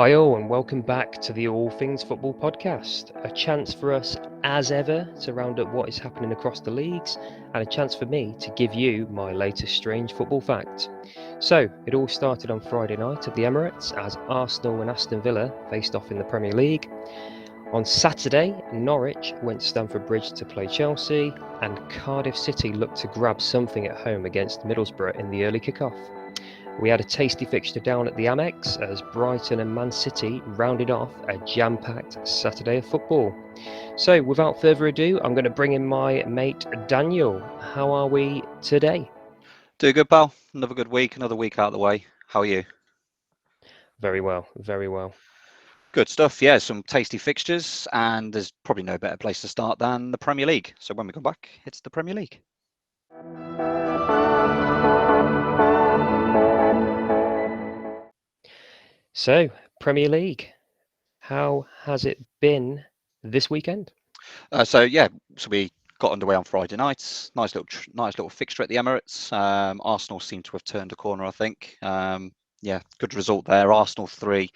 Hi all and welcome back to the All Things Football podcast. A chance for us, as ever, to round up what is happening across the leagues and a chance for me to give you my latest strange football fact. So, it all started on Friday night at the Emirates as Arsenal and Aston Villa faced off in the Premier League. On Saturday, Norwich went to Stamford Bridge to play Chelsea and Cardiff City looked to grab something at home against Middlesbrough in the early kickoff. We had a tasty fixture down at the Amex as Brighton and Man City rounded off a jam-packed Saturday of football. So, without further ado, I'm going to bring in my mate Daniel. How are we today? Doing good, pal. Another good week, another week out of the way. How are you? Very well, very well. Good stuff. Yeah, some tasty fixtures, and there's probably no better place to start than the Premier League. So when we come back, it's the Premier League. So, Premier League, how has it been this weekend? So we got underway on Friday night. Nice little fixture at the Emirates. Arsenal seem to have turned a corner, I think. Good result there. Arsenal 3,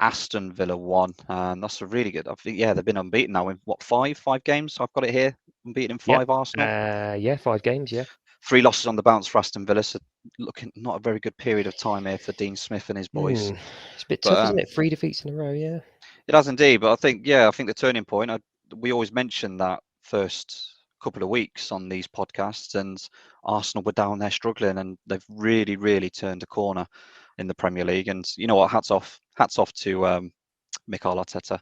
Aston Villa 1. That's a really good. I think they've been unbeaten now in what five games. I've got it here. Unbeaten in 5. Arsenal. 5 games, yeah. 3 losses on the bounce for Aston Villa, so looking not a very good period of time here for Dean Smith and his boys. It's a bit tough, isn't it? 3 defeats in a row, yeah. It has indeed, but I think the turning point. We always mention that first couple of weeks on these podcasts, and Arsenal were down there struggling, and they've really turned a corner in the Premier League. And you know what? Hats off to Mikel Arteta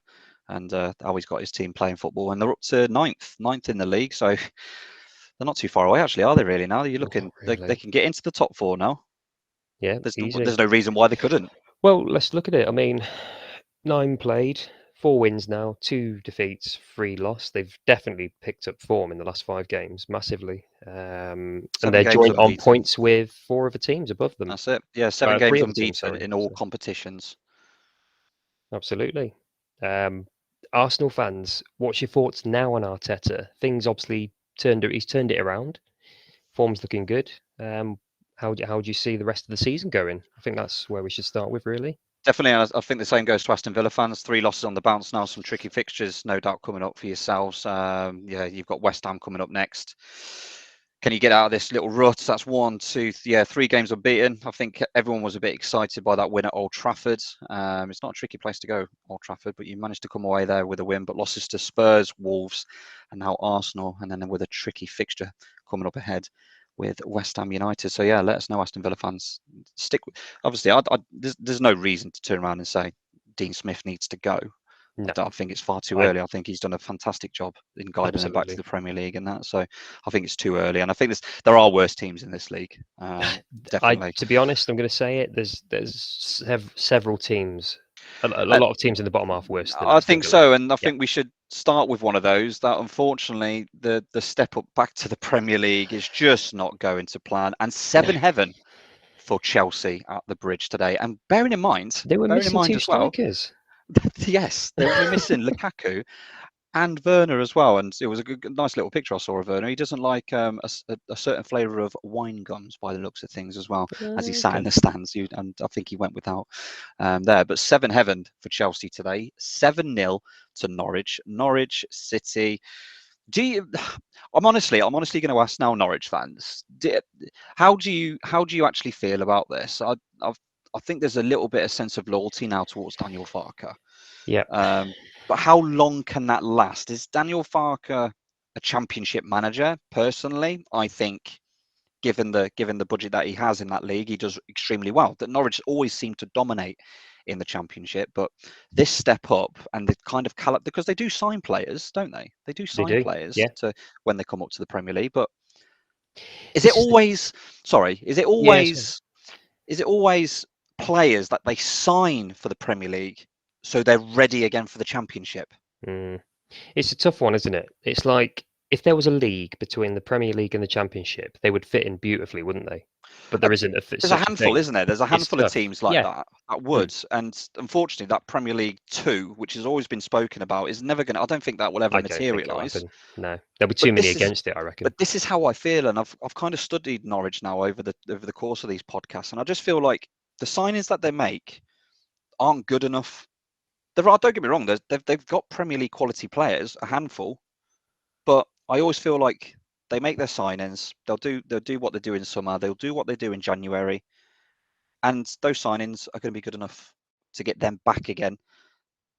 and how he's got his team playing football, and they're up to ninth in the league. So they're not too far away, actually, are they? Really? Now you're looking, really. they can get into the top 4 now. Yeah, There's no reason why they couldn't. Well, let's look at it. I mean, 9 played, 4 wins now, 2 defeats, 3 loss. They've definitely picked up form in the last 5 games massively. And they're joint on points with 4 other teams above them. That's it. Yeah, 7 games unbeaten in all competitions. Absolutely. Arsenal fans, what's your thoughts now on Arteta? Things obviously he's turned it around. Form's looking good. How do you see the rest of the season going? I think that's where we should start with, really. Definitely, I think the same goes to Aston Villa fans. 3 losses on the bounce now, some tricky fixtures, no doubt, coming up for yourselves. You've got West Ham coming up next. Can you get out of this little rut? That's 1, 2, 3 games unbeaten. I think everyone was a bit excited by that win at Old Trafford. It's not a tricky place to go, Old Trafford, but you managed to come away there with a win. But losses to Spurs, Wolves, and now Arsenal, and then with a tricky fixture coming up ahead with West Ham United. So let us know, Aston Villa fans. Obviously, there's no reason to turn around and say Dean Smith needs to go. No. I think it's far too early. I think he's done a fantastic job in guiding them back to the Premier League and that. So I think it's too early. And I think there are worse teams in this league. Definitely. To be honest, I'm going to say it. There's several teams. A lot of teams in the bottom half worse than I think so, and I think we should start with one of those. That unfortunately, the step up back to the Premier League is just not going to plan. And 7 heaven for Chelsea at the Bridge today. And bearing in mind, they were missing 2 strikers. Yes, they were missing Lukaku and Werner as well. And it was a nice little picture I saw of Werner. He doesn't like a certain flavour of wine gums by the looks of things as well, as he sat in the stands. And I think he went without there. But 7 heaven for Chelsea today. 7-0 to Norwich. Norwich City. I'm honestly going to ask now, Norwich fans. How do you actually feel about this? I think there's a little bit of sense of loyalty now towards Daniel Farke. Yeah. But how long can that last? Is Daniel Farke a championship manager? Personally, I think given the budget that he has in that league, he does extremely well. That Norwich always seem to dominate in the championship, but this step up and the kind of because they do sign players, don't they? They do sign players to when they come up to the Premier League. But is it always players that they sign for the Premier League so they're ready again for the Championship? It's a tough one, isn't it? It's like if there was a league between the Premier League and the Championship, they would fit in beautifully, wouldn't they? But there isn't. There's a handful, isn't there? There's a handful of teams like that would. And unfortunately, that Premier League 2, which has always been spoken about, is never going to. I don't think that will ever materialise. No, there'll be too many against it, I reckon. But this is how I feel, and I've kind of studied Norwich now over the course of these podcasts, and I just feel like the signings that they make aren't good enough. Don't get me wrong, they've got Premier League quality players, a handful, but I always feel like they make their signings. They'll do what they do in summer. They'll do what they do in January, and those signings are going to be good enough to get them back again.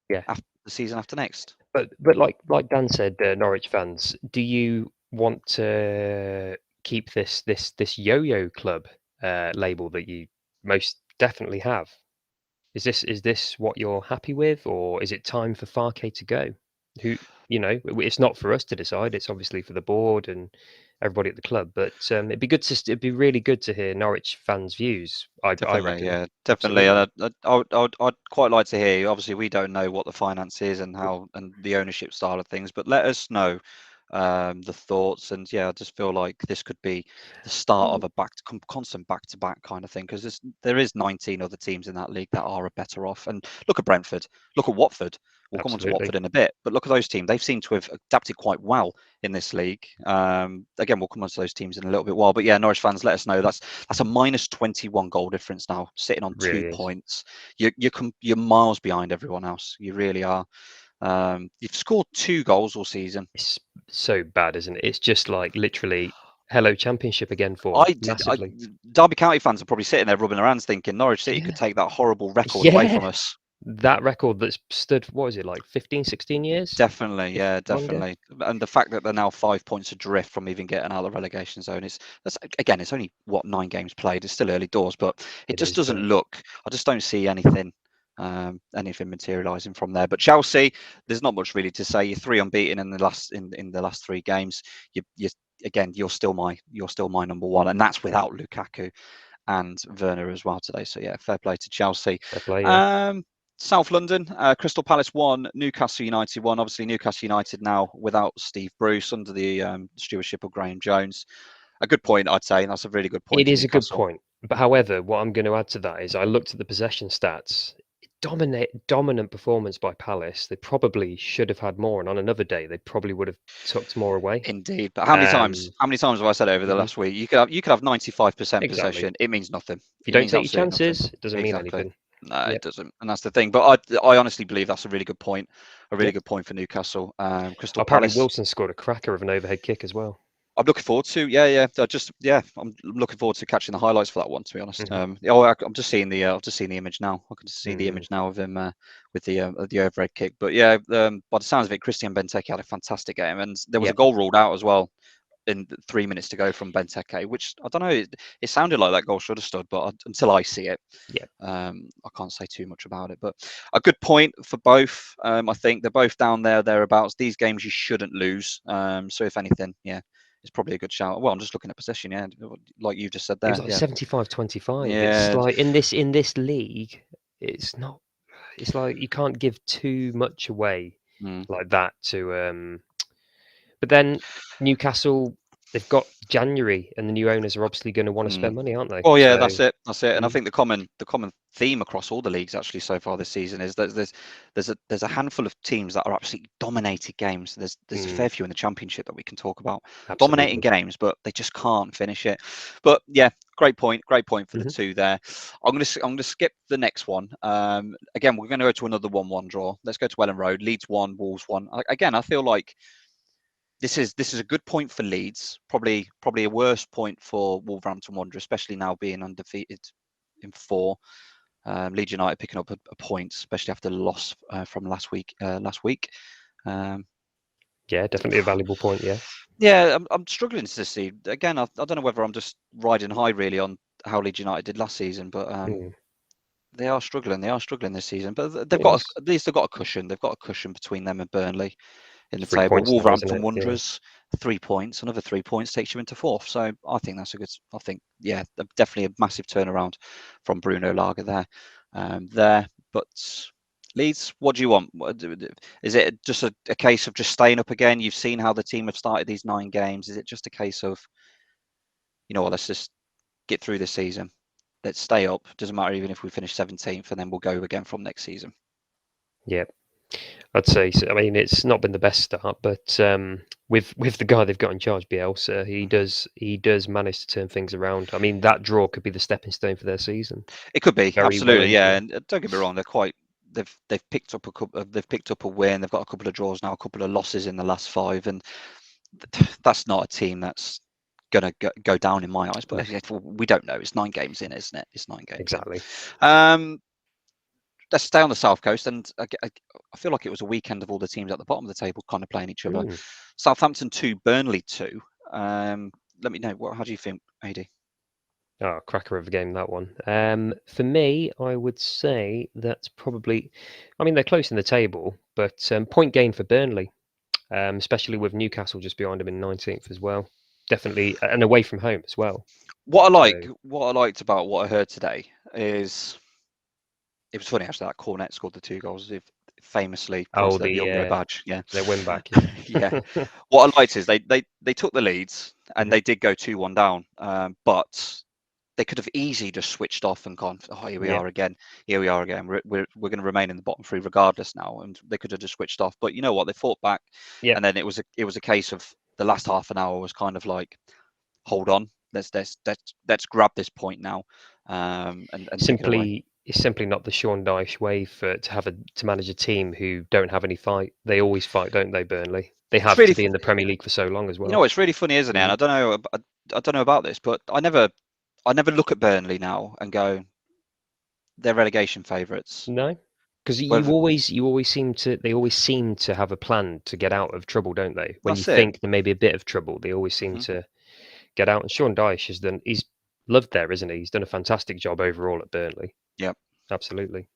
Yeah. After the season after next. But like Dan said, Norwich fans, do you want to keep this yo-yo club label that you most definitely have? Is this what you're happy with, or is it time for Farke to go? Who, it's not for us to decide. It's obviously for the board and everybody at the club. But it'd be really good to hear Norwich fans' views. I Definitely, reckon. yeah, definitely. Absolutely. I'd quite like to hear you. Obviously, we don't know what the finance is and how and the ownership style of things, but let us know the thoughts. And yeah, I just feel like this could be the start of a constant back-to-back kind of thing, because there is 19 other teams in that league that are better off. And look at Brentford, look at Watford. We'll come on to Absolutely. Watford in a bit, but look at those teams. They seem to have adapted quite well in this league. Again, we'll come on to those teams in a little bit while. But yeah, Norwich fans, let us know. That's a minus 21 goal difference now, sitting on 2 Really is. points. You're miles behind everyone else. You really are. You've scored 2 goals all season. It's so bad, isn't it? It's just like literally hello championship again form massively. Derby County fans are probably sitting there rubbing their hands thinking Norwich City could Yeah. take that horrible record away Yeah. from us. That record that's stood, what is it, like 15, 16 years? Definitely, If yeah, longer? definitely. And the fact that they're now 5 points adrift from even getting out of the relegation zone that's again, it's only 9 games played. It's still early doors, but it It just is, doesn't but look. I just don't see anything materialising from there. But Chelsea, there's not much really to say. You're 3 unbeaten in the last 3 games. You again, you're still my number one, and that's without Lukaku and Werner as well today. So yeah, fair play to Chelsea. fair play, yeah. South London, Crystal Palace 1, Newcastle United 1. Obviously, Newcastle United now without Steve Bruce under the stewardship of Graham Jones. A good point, I'd say. That's a really good point It for is a good Newcastle. point. But however, what I'm going to add to that is I looked at the possession stats. Dominant performance by Palace. They probably should have had more, and on another day they probably would have tucked more away. Indeed, but how many times? Um, How many times have I said over the mhm, last week? You could have 95% exactly. possession. It means nothing. If you It don't means take your absolutely nothing. chances, it doesn't mean Exactly. anything. No, it Yep. doesn't, and that's the thing. But I honestly believe that's a really good point. A really Yep. good point for Newcastle. Crystal Apparently Palace. Wilson scored a cracker of an overhead kick as well. I'm looking forward to, yeah. I'm looking forward to catching the highlights for that one. To be honest, Hmm. I'm just seeing the image now. I can just see the Mm, image now of him with the overhead kick. But yeah, by the sounds of it, Christian Benteke had a fantastic game, and there was a yep. goal ruled out as well in 3 minutes to go from Benteke, which I don't know. It sounded like that goal should have stood, but until I see it, Yep. I can't say too much about it. But a good point for both. I think they're both down thereabouts. These games you shouldn't lose. So if anything, yeah, it's probably a good shout. Well, I'm just looking at possession, yeah, like you've just said It there, was like yeah, 75-25. It's yeah. like in this league, it's not. It's like you can't give too much away Mm. like that to. But then Newcastle, they've got January, and the new owners are obviously going to want to Mm. spend money, aren't they? Well, yeah, So that's it. That's it. And I mm, think the common theme across all the leagues actually so far this season is that there's a handful of teams that are absolutely dominated games. There's a fair few in the championship that we can talk about, dominating absolutely. games, but they just can't finish it. But yeah, great point. Great point for the Hmm. two there. I'm gonna skip the next one. Again, we're gonna go to another 1-1 draw. Let's go to Ellen Road. Leeds 1, Wolves 1. Again, I feel like this is a good point for Leeds. Probably a worse point for Wolverhampton Wanderers, especially now being undefeated in 4. Leeds United picking up a point, especially after the loss from last week. Um, Yeah, definitely a valuable point. Yeah. yeah, I'm struggling to see. Again, I don't know whether I'm just riding high really on how Leeds United did last season, but Mm, they are struggling. They are struggling this season, but they've it got is at least they've got a cushion. They've got a cushion between them and Burnley in the 3 points table. now, isn't Wolverhampton it? Yeah. Wanderers, 3 points. Another 3 points takes you into 4th. So I think that's a good. I think yeah, definitely a massive turnaround from Bruno Lager there. But Leeds, what do you want? Is it just a case of just staying up again? You've seen how the team have started these 9 games. Is it just a case of what? Let's just get through this season. Let's stay up. Doesn't matter even if we finish 17th, and then we'll go again from next season. Yeah. I'd say. So. I mean, it's not been the best start, but with the guy they've got in charge, Bielsa, he does manage to turn things around. I mean, that draw could be the stepping stone for their season. It could be Very absolutely, willing yeah. to. And don't get me wrong, they've picked up a couple. They've picked up a win. They've got a couple of draws now, a couple of losses in the last 5, and that's not a team that's gonna go down in my eyes. But we don't know. It's 9 games in, isn't it? It's 9 games Exactly. in. Let's stay on the South Coast, and I feel like it was a weekend of all the teams at the bottom of the table kind of playing each other. Southampton 2, Burnley 2. Let me know, how do you think, Adie? Oh, cracker of a game, that one. For me, I would say that's probably, I mean, they're close in the table, but point gain for Burnley, especially with Newcastle just behind them in 19th as well. Definitely, and away from home as well. What I liked about what I heard today is, it was funny actually, that Cornet scored the 2 goals. Famously crossed the Youngboy badge. Yeah, their win back. Yeah. What I liked is they took the leads and they did go 2-1 down, but they could have easily just switched off and gone, oh, here we are again. We're going to remain in the bottom 3 regardless now, and they could have just switched off. But you know what? They fought back, and then it was a case of the last half an hour was kind of like, hold on, let's grab this point now, and take it away. It's simply not the Sean Dyche way to manage a team who don't have any fight. They always fight, don't they, Burnley? They have to be in the Premier League for so long as well. You know, it's really funny, isn't it? And I don't know about this, but I never look at Burnley now and go, they're relegation favourites. No, because they always seem to have a plan to get out of trouble, don't they? When you think there may be a bit of trouble, they always seem to get out. And Sean Dyche he's loved there, isn't he? He's done a fantastic job overall at Burnley. Yeah, absolutely.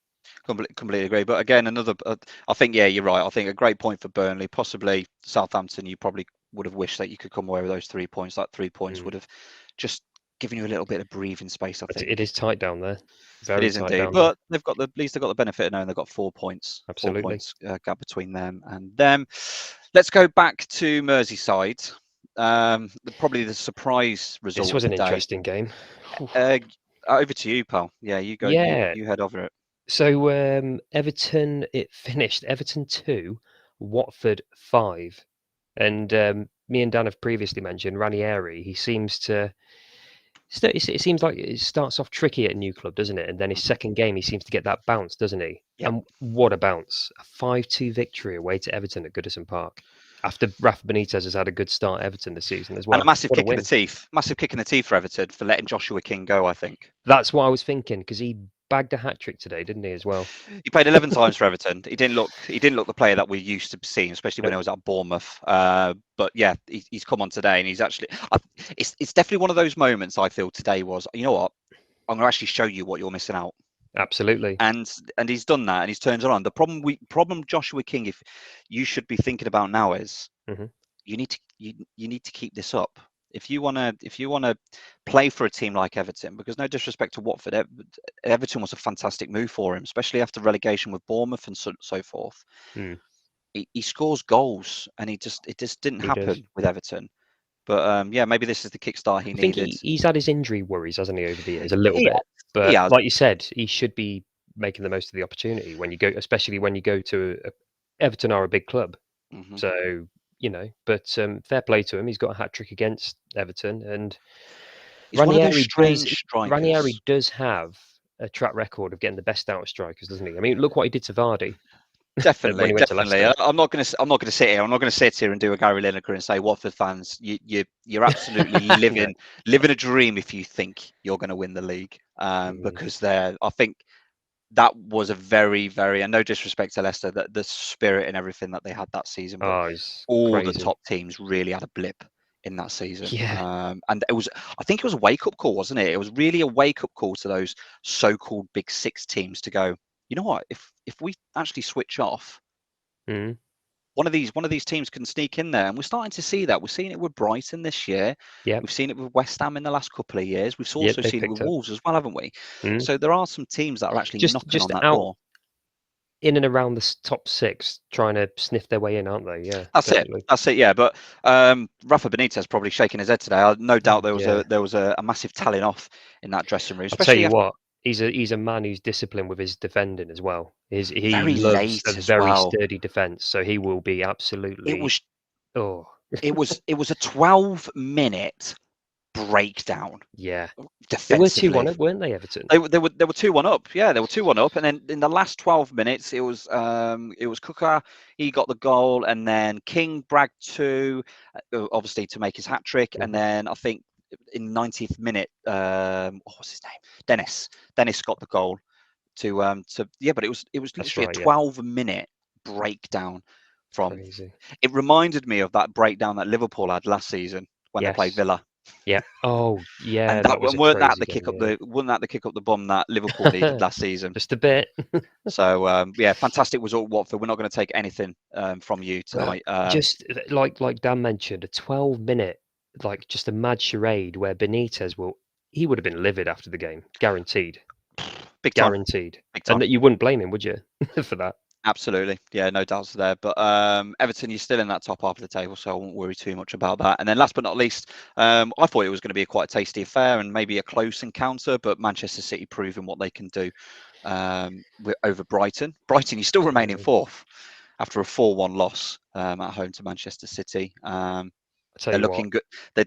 Completely agree. But again, I think, you're right. I think a great point for Burnley, possibly Southampton. You probably would have wished that you could come away with those 3 points. That 3 points would have just given you a little bit of breathing space, I think. It is tight down there. It is indeed. But at least they've got the benefit of knowing they've got 4 points. Absolutely. 4 points gap between them and them. Let's go back to Merseyside. Probably the surprise result. This was an interesting game. Over to you, pal. Yeah, you go. Yeah. You head over it. So Everton, it finished Everton 2, Watford 5, and me and Dan have previously mentioned Ranieri. He seems to. It seems like it starts off tricky at a new club, doesn't it? And then his second game, he seems to get that bounce, doesn't he? Yep. And what a bounce! A 5-2 victory away to Everton at Goodison Park. After Rafa Benitez has had a good start at Everton this season as well. And a massive kick in the teeth. Massive kick in the teeth for Everton for letting Joshua King go, I think. That's what I was thinking, because he bagged a hat-trick today, didn't he, as well? He played 11 times for Everton. He didn't look the player that we're used to seeing, especially when he was at Bournemouth. But yeah, he's come on today, and he's actually. It's definitely one of those moments I feel today was, you know what, I'm going to actually show you what you're missing out. Absolutely. And he's done that, and he's turned it on. The problem Joshua King, if you should be thinking about now, is you need to keep this up. If you want to play for a team like Everton, because no disrespect to Watford, Everton was a fantastic move for him, especially after relegation with Bournemouth and so forth. He scores goals, and it just didn't happen with Everton. But maybe this is the kickstart he needed. He's had his injury worries, hasn't he, over the years, a little bit. But like you said, he should be making the most of the opportunity when you go, especially when you go to Everton are a big club. So, but fair play to him. He's got a hat-trick against Everton, and Ranieri does have a track record of getting the best out of strikers, doesn't he? I mean, look what he did to Vardy. Definitely. I'm not going to sit here. I'm not going to sit here and do a Gary Lineker and say, Watford fans, you're absolutely living a dream if you think you're going to win the league, because I think that was a very, very, and no disrespect to Leicester, that the spirit and everything that they had that season, but all the top teams really had a blip in that season. And I think it was a wake-up call, wasn't it? It was really a wake-up call to those so-called Big Six teams to go, you know what, if we actually switch off, one of these teams can sneak in there. And we're starting to see that. We're seeing it with Brighton this year. We've seen it with West Ham in the last couple of years. We've also seen it with Wolves as well, haven't we? So there are some teams that are actually knocking on that door. In and around the top 6, trying to sniff their way in, aren't they? Yeah, that's it. Yeah, but Rafa Benitez probably shaking his head today. No doubt there was a massive telling off in that dressing room. I'll tell you what, he's a man who's disciplined with his defending as well. He Very loves a late as very well. sturdy defence, so he will be absolutely. It was a 12-minute breakdown Yeah. They were 2-1 defensively. up, weren't they, Everton? They were 2-1 up. Yeah, they were 2-1 up, and then in the last 12 minutes, it was Kuka. He got the goal, and then King bragged obviously to make his hat trick, and then I think in 90th minute, what was his name? Dennis got the goal but it was That's literally right, a yeah. 12-minute breakdown from. Crazy. It reminded me of that breakdown that Liverpool had last season when they played Yes. Villa. Yeah. Oh, yeah, And that was a weren't that crazy the game, kick up yeah. the kick up the bum that Liverpool needed last season? Just a bit. So yeah, fantastic result, Watford. We're not going to take anything from you tonight. Just like Dan mentioned, a 12-minute, like just a mad charade where Benitez he would have been livid after the game, guaranteed, Big time, guaranteed, big time. and that you wouldn't blame him, would you, for that? Absolutely, yeah, no doubts there. But Everton, you're still in that top half of the table, so I won't worry too much about that. And then last but not least, I thought it was going to be quite a tasty affair and maybe a close encounter, but Manchester City proving what they can do over Brighton. Brighton, you still remain in fourth after a 4-1 loss at home to Manchester City. They're looking good. They're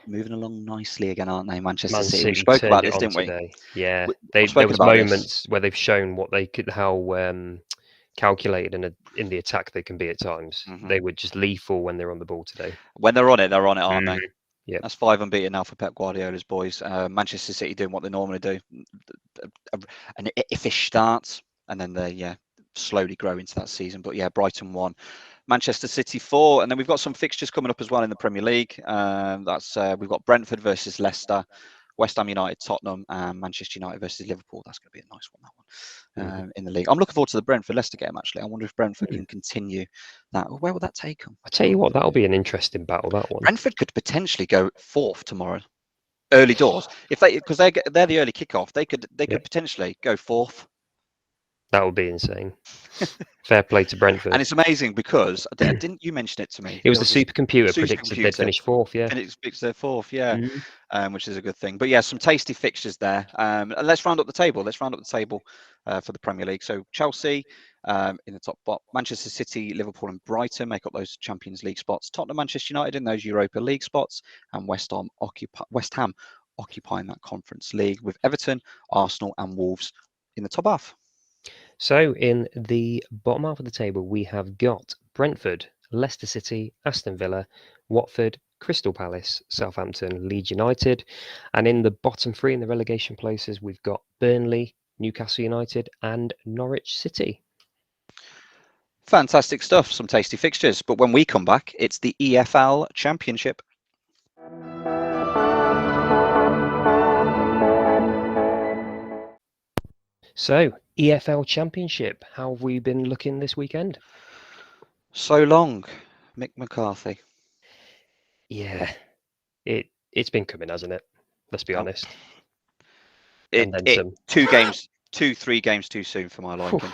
moving along nicely again, aren't they? Manchester City. We spoke turned about it this, on didn't we? today. Yeah, We've there spoken was about this. moments where they've shown what they could, how calculated in the attack they can be at times. They were just lethal when they're on the ball today. When they're on it, aren't they? Yeah, That's 5 unbeaten now for Pep Guardiola's boys. Manchester City doing what they normally do, an iffish start, and then they slowly grow into that season. But yeah, Brighton 1, Manchester City 4, and then we've got some fixtures coming up as well in the Premier League. We've got Brentford versus Leicester, West Ham United, Tottenham, and Manchester United versus Liverpool. That's going to be a nice one, that one, in the league. I'm looking forward to the Brentford-Leicester game, actually. I wonder if Brentford can continue that. Where will that take them? I tell you what, that'll be an interesting battle, that one. Brentford could potentially go 4th tomorrow, early doors. Because they're the early kickoff, they could potentially go 4th. That would be insane. Fair play to Brentford. And it's amazing because didn't you mention it to me? It was the supercomputer predicted they'd finish 4th, yeah. And it's their 4th, yeah, which is a good thing. But yeah, some tasty fixtures there. And let's round up the table. For the Premier League. So Chelsea in the top spot, Manchester City, Liverpool, and Brighton make up those Champions League spots. Tottenham, Manchester United in those Europa League spots, and West Ham occupying that Conference League, with Everton, Arsenal, and Wolves in the top half. So in the bottom half of the table, we have got Brentford, Leicester City, Aston Villa, Watford, Crystal Palace, Southampton, Leeds United. And in the bottom 3 in the relegation places, we've got Burnley, Newcastle United, and Norwich City. Fantastic stuff, some tasty fixtures. But when we come back, it's the EFL Championship. So, EFL Championship, how have we been looking this weekend? So long, Mick McCarthy. Yeah, it's been coming, hasn't it? Let's be honest. Two games, 3 games too soon for my liking.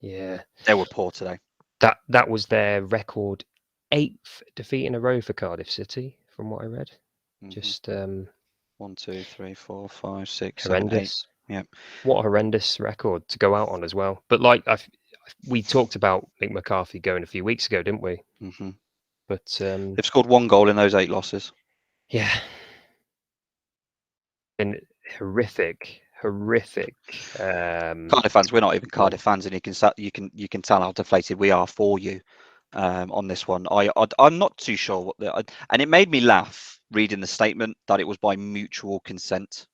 Yeah, they were poor today. That was their record 8th defeat in a row for Cardiff City, from what I read. Just 1, 2, 3, 4, 5, 6, horrendous. 7, 8. Yeah, what a horrendous record to go out on as well. But we talked about Mick McCarthy going a few weeks ago, didn't we? But they've scored 1 goal in those 8 losses. Yeah, and horrific. Cardiff fans, we're not even Cardiff fans, and you can tell how deflated we are for you on this one. I'm not too sure and it made me laugh reading the statement that it was by mutual consent.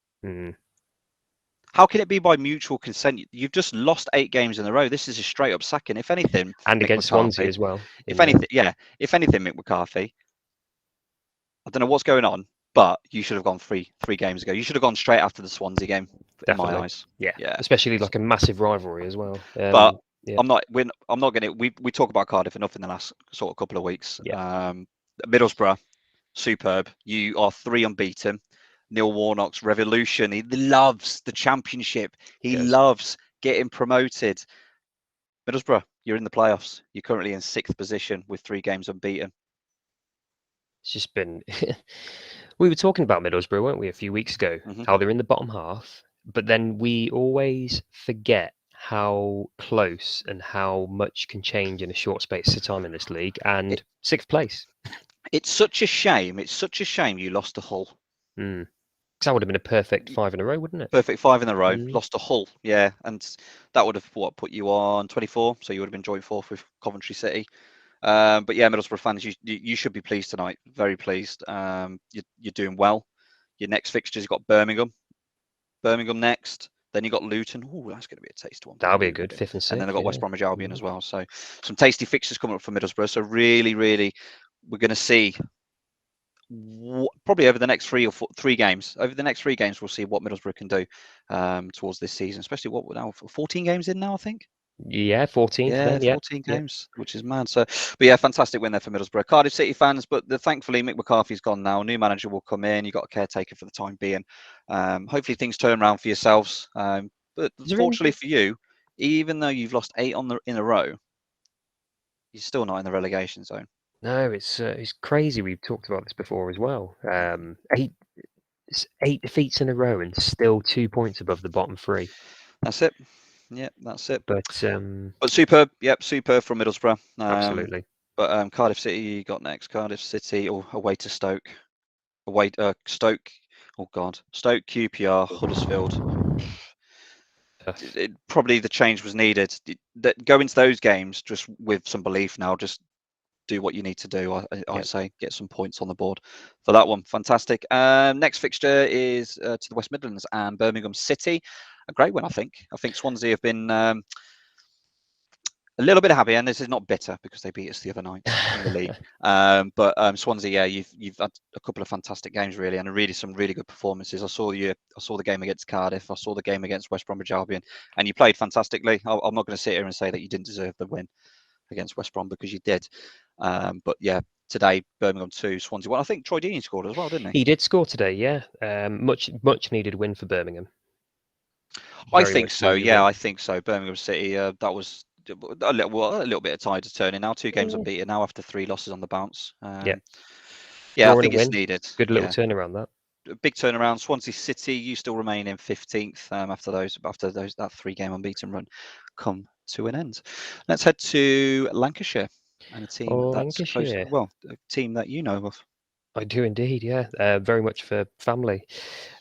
How can it be by mutual consent? You've just lost 8 games in a row. This is a straight up sacking. If anything, and against Swansea as well. If anything, Mick McCarthy, I don't know what's going on, but you should have gone 3 games ago. You should have gone straight after the Swansea game. Definitely. In my eyes. Yeah. Especially like a massive rivalry as well. But yeah. I'm not going to. We talk about Cardiff enough in the last sort of couple of weeks. Yeah. Middlesbrough, superb. You are 3 unbeaten. Neil Warnock's revolution. He loves the Championship. He loves getting promoted. Middlesbrough, you're in the playoffs. You're currently in 6th position with 3 games unbeaten. It's just been. We were talking about Middlesbrough, weren't we, a few weeks ago? How they're in the bottom half, but then we always forget how close and how much can change in a short space of time in this league. And It, sixth place. it's such a shame. It's such a shame you lost to Hull. Mm. 'Cause that would have been a perfect 5 in a row, wouldn't it? Perfect 5 in a row. Mm. Lost to Hull, yeah, and that would have put you on 24. So you would have been joint fourth with Coventry City. But yeah, Middlesbrough fans, you should be pleased tonight. Very pleased. You're doing well. Your next fixtures, you've got Birmingham next. Then you got Luton. Oh, that's going to be a tasty one. That'll be a Really, good really. 5th and And then 6th. they've got Yeah. West Bromwich Albion Mm. as well. So some tasty fixtures coming up for Middlesbrough. So really, really, we're going to see probably over the next 3 games. Over the next 3 games, we'll see what Middlesbrough can do towards this season. Especially what we're now 14 games in now, I think. Yeah, 14 for Yeah, them. Yeah. 14 Yeah. games, which is mad. So, but yeah, fantastic win there for Middlesbrough. Cardiff City fans, but thankfully Mick McCarthy's gone now. New manager will come in. You've got a caretaker for the time being. Hopefully things turn around for yourselves. But Is there any, fortunately for you, even though you've lost 8 in a row, you're still not in the relegation zone. No, it's crazy. We've talked about this before as well. 8 defeats in a row and still 2 points above the bottom 3. That's it. Yeah, that's it. But But superb. Yep, superb from Middlesbrough. absolutely. But Cardiff City, you got next. Cardiff City or away to Stoke. Stoke. Oh God, Stoke, QPR, Huddersfield. Tough. Probably the change was needed. Go into those games just with some belief now. Just do what you need to do. I Yeah. say get some points on the board for that one. Fantastic. Next fixture is to the West Midlands and Birmingham City. A great one, I think. I think Swansea have been a little bit happy, and this is not bitter because they beat us the other night in the league. But Swansea, yeah, you've had a couple of fantastic games really, and really some really good performances. I saw the game against Cardiff, I saw the game against West Bromwich Albion, and you played fantastically. I'm not going to sit here and say that you didn't deserve the win against West Brom because you did. But yeah, today Birmingham 2, Swansea 1. I think Troy Deeney scored as well, didn't he? He did score today, yeah. Much needed win for Birmingham. I Very think much so. needed Yeah, win. I think so. Birmingham City, that was a little bit of tide to turn in now. 2 games Yeah. unbeaten now after 3 losses on the bounce. Yeah. Yeah, I Drawing a think it's win. needed. Good little Yeah, turnaround that. a big turnaround. Swansea City, you still remain in 15th after that 3-game unbeaten run come to an end. Let's head to Lancashire and a team that's close. Lancashire. Well, a team that you know of. I do indeed, yeah. Very much for family.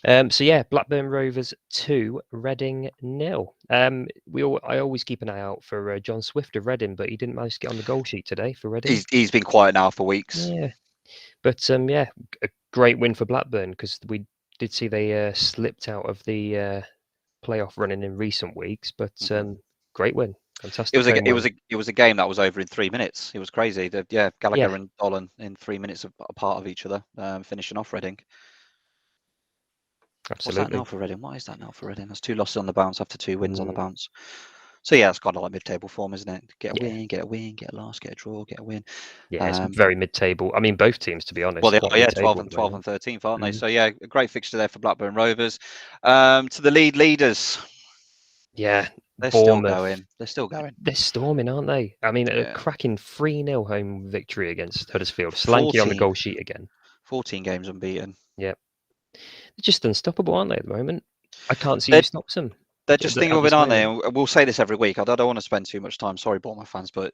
So yeah, Blackburn Rovers 2, Reading 0. I always keep an eye out for John Swift of Reading, but he didn't manage to get on the goal sheet today for Reading. He's been quiet now for weeks. Yeah, but yeah, a great win for Blackburn because we did see they slipped out of the playoff running in recent weeks, but Mhm. great win, fantastic home win. It was a game that was over in 3 minutes. It was crazy. Yeah, Gallagher and Dolan in 3 minutes apart of each other, finishing off Reading. What's that now absolutely. for Reading? What is that now for Reading? There's 2 losses on the bounce after 2 wins on the Mm, bounce. So yeah, it's kind of like mid-table form, isn't it? Get a yeah, win, get a win, get a loss, get a draw, get a win. yeah, it's Um, very mid-table. I mean, both teams, to be well, honest, they quite are, yeah, 12 mid-table at and the 12 and moment. 13th, aren't they? Mm. So yeah, a great fixture there for Blackburn Rovers. To the leaders, Yeah, they're still Bournemouth. going. They're still going. They're storming, aren't they? I mean, a Yeah, cracking 3-0 home victory against Huddersfield. Slanky on the 14, goal sheet again. 14 games unbeaten. Yeah. They're just unstoppable, aren't they, at the moment? I can't see who They're stops them they're just thinking at of it, this aren't they? moment. And we'll say this every week. I don't want to spend too much time. Sorry, Bournemouth fans, but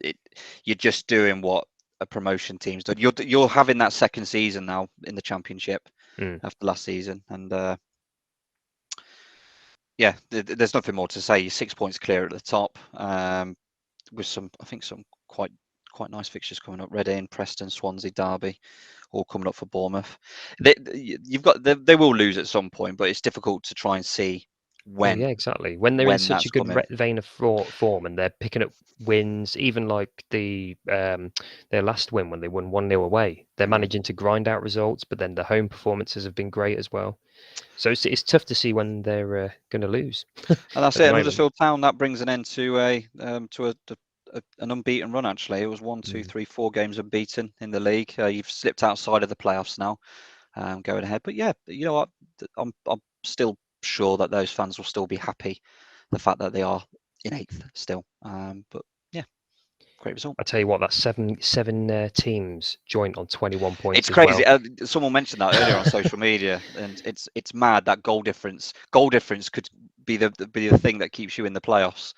it, you're just doing what a promotion team's done. You're having that second season now in the Championship Mm. after last season, and yeah, there's nothing more to say. You're 6 points clear at the top, with I think some quite nice fixtures coming up. Reading, Preston, Swansea, Derby, all coming up for Bournemouth. They will lose at some point, but it's difficult to try and see Oh yeah, exactly. When they're in when such a that's good coming. vein of form and they're picking up wins, even like their last win when they won 1-0 away, they're Mm. managing to grind out results. But then the home performances have been great as well. So it's tough to see when they're going to lose And that's at it. the And moment. Huddersfield Town, that brings an end to an unbeaten run. Actually, it was 1, 2, Mm. 3, 4 games unbeaten in the league. You've slipped outside of the playoffs now, going ahead. But yeah, you know what? I'm still sure that those fans will still be happy the fact that they are in 8th still. But yeah, Great result. I tell you what, that's seven teams joint on 21 points. It's as crazy. well. Someone mentioned that earlier on social media, and it's mad that goal difference. Goal difference could be the thing that keeps you in the playoffs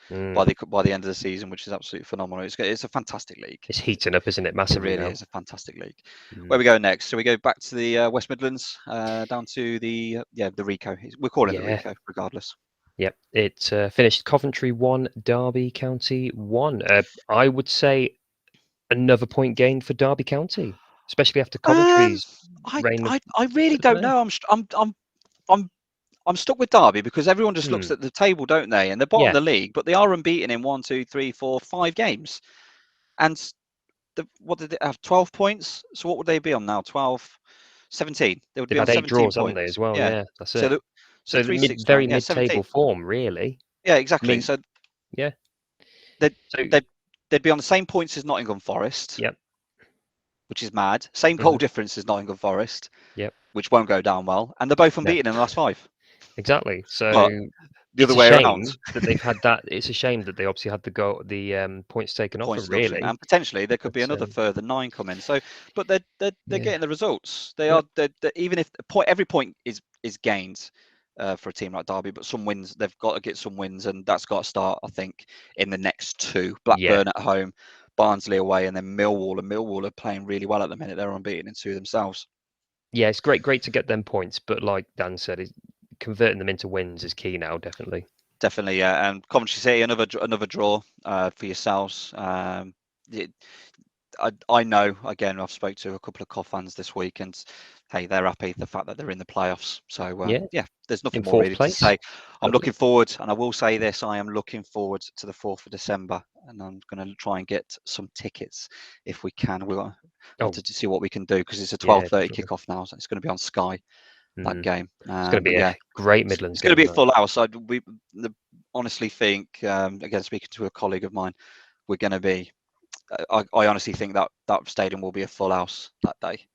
by the end of the season, which is absolutely phenomenal. It's a fantastic league. It's heating up, isn't it? It Massively really now. is a fantastic league. Where we go next? So we go back to the West Midlands, down to the Rico. We're calling it the Rico, regardless. Yep, it finished Coventry 1, Derby County 1. I would say another point gained for Derby County, especially after Coventry's reign of. I really don't know. I'm stuck with Derby because everyone just looks at the table, don't they? And they're bottom of the league, but they are unbeaten in 1, 2, 3, 4, 5 games. And what did they have? 12 points. So what would they be on now? 12, 17. They would They've be on had 8 17 draws, points. haven't they, as well? Yeah, that's it. So 3, 6, 9, very yeah, mid-table 17. form, really. Yeah, exactly. So yeah, they'd be on the same points as Nottingham Forest. Yep. Which is mad. Same goal difference as Nottingham Forest. Yep. Which won't go down well, and they're both unbeaten in the last 5. Exactly. So but the other way around, that they've had that. It's a shame that they obviously had the points taken off them, really, and potentially there could be another further 9 coming. So, but they're getting the results. They are. They're, even if every point is gained for a team like Derby, but some wins, they've got to get some wins, and that's got to start, I think, in the next 2. Blackburn at home, Barnsley away, and then Millwall. And Millwall are playing really well at the minute. They're unbeaten in 2 themselves. Yeah, it's great to get them points, but like Dan said, converting them into wins is key now. Definitely, yeah. And Coventry City, another draw for yourselves. I know, again, I've spoke to a couple of COF fans this week, and hey, they're happy the fact that they're in the playoffs. So there's nothing more really to say. I'm looking forward, and I will say this: I am looking forward to the 4th of December, and I'm going to try and get some tickets if we can. We wanted to see what we can do because it's a 12:30 kickoff now, so it's going to be on Sky. That game. It's going to be a great Midlands game. It's going to be a full house. We honestly think, again, speaking to a colleague of mine, we're going to be. I honestly think that stadium will be a full house that day.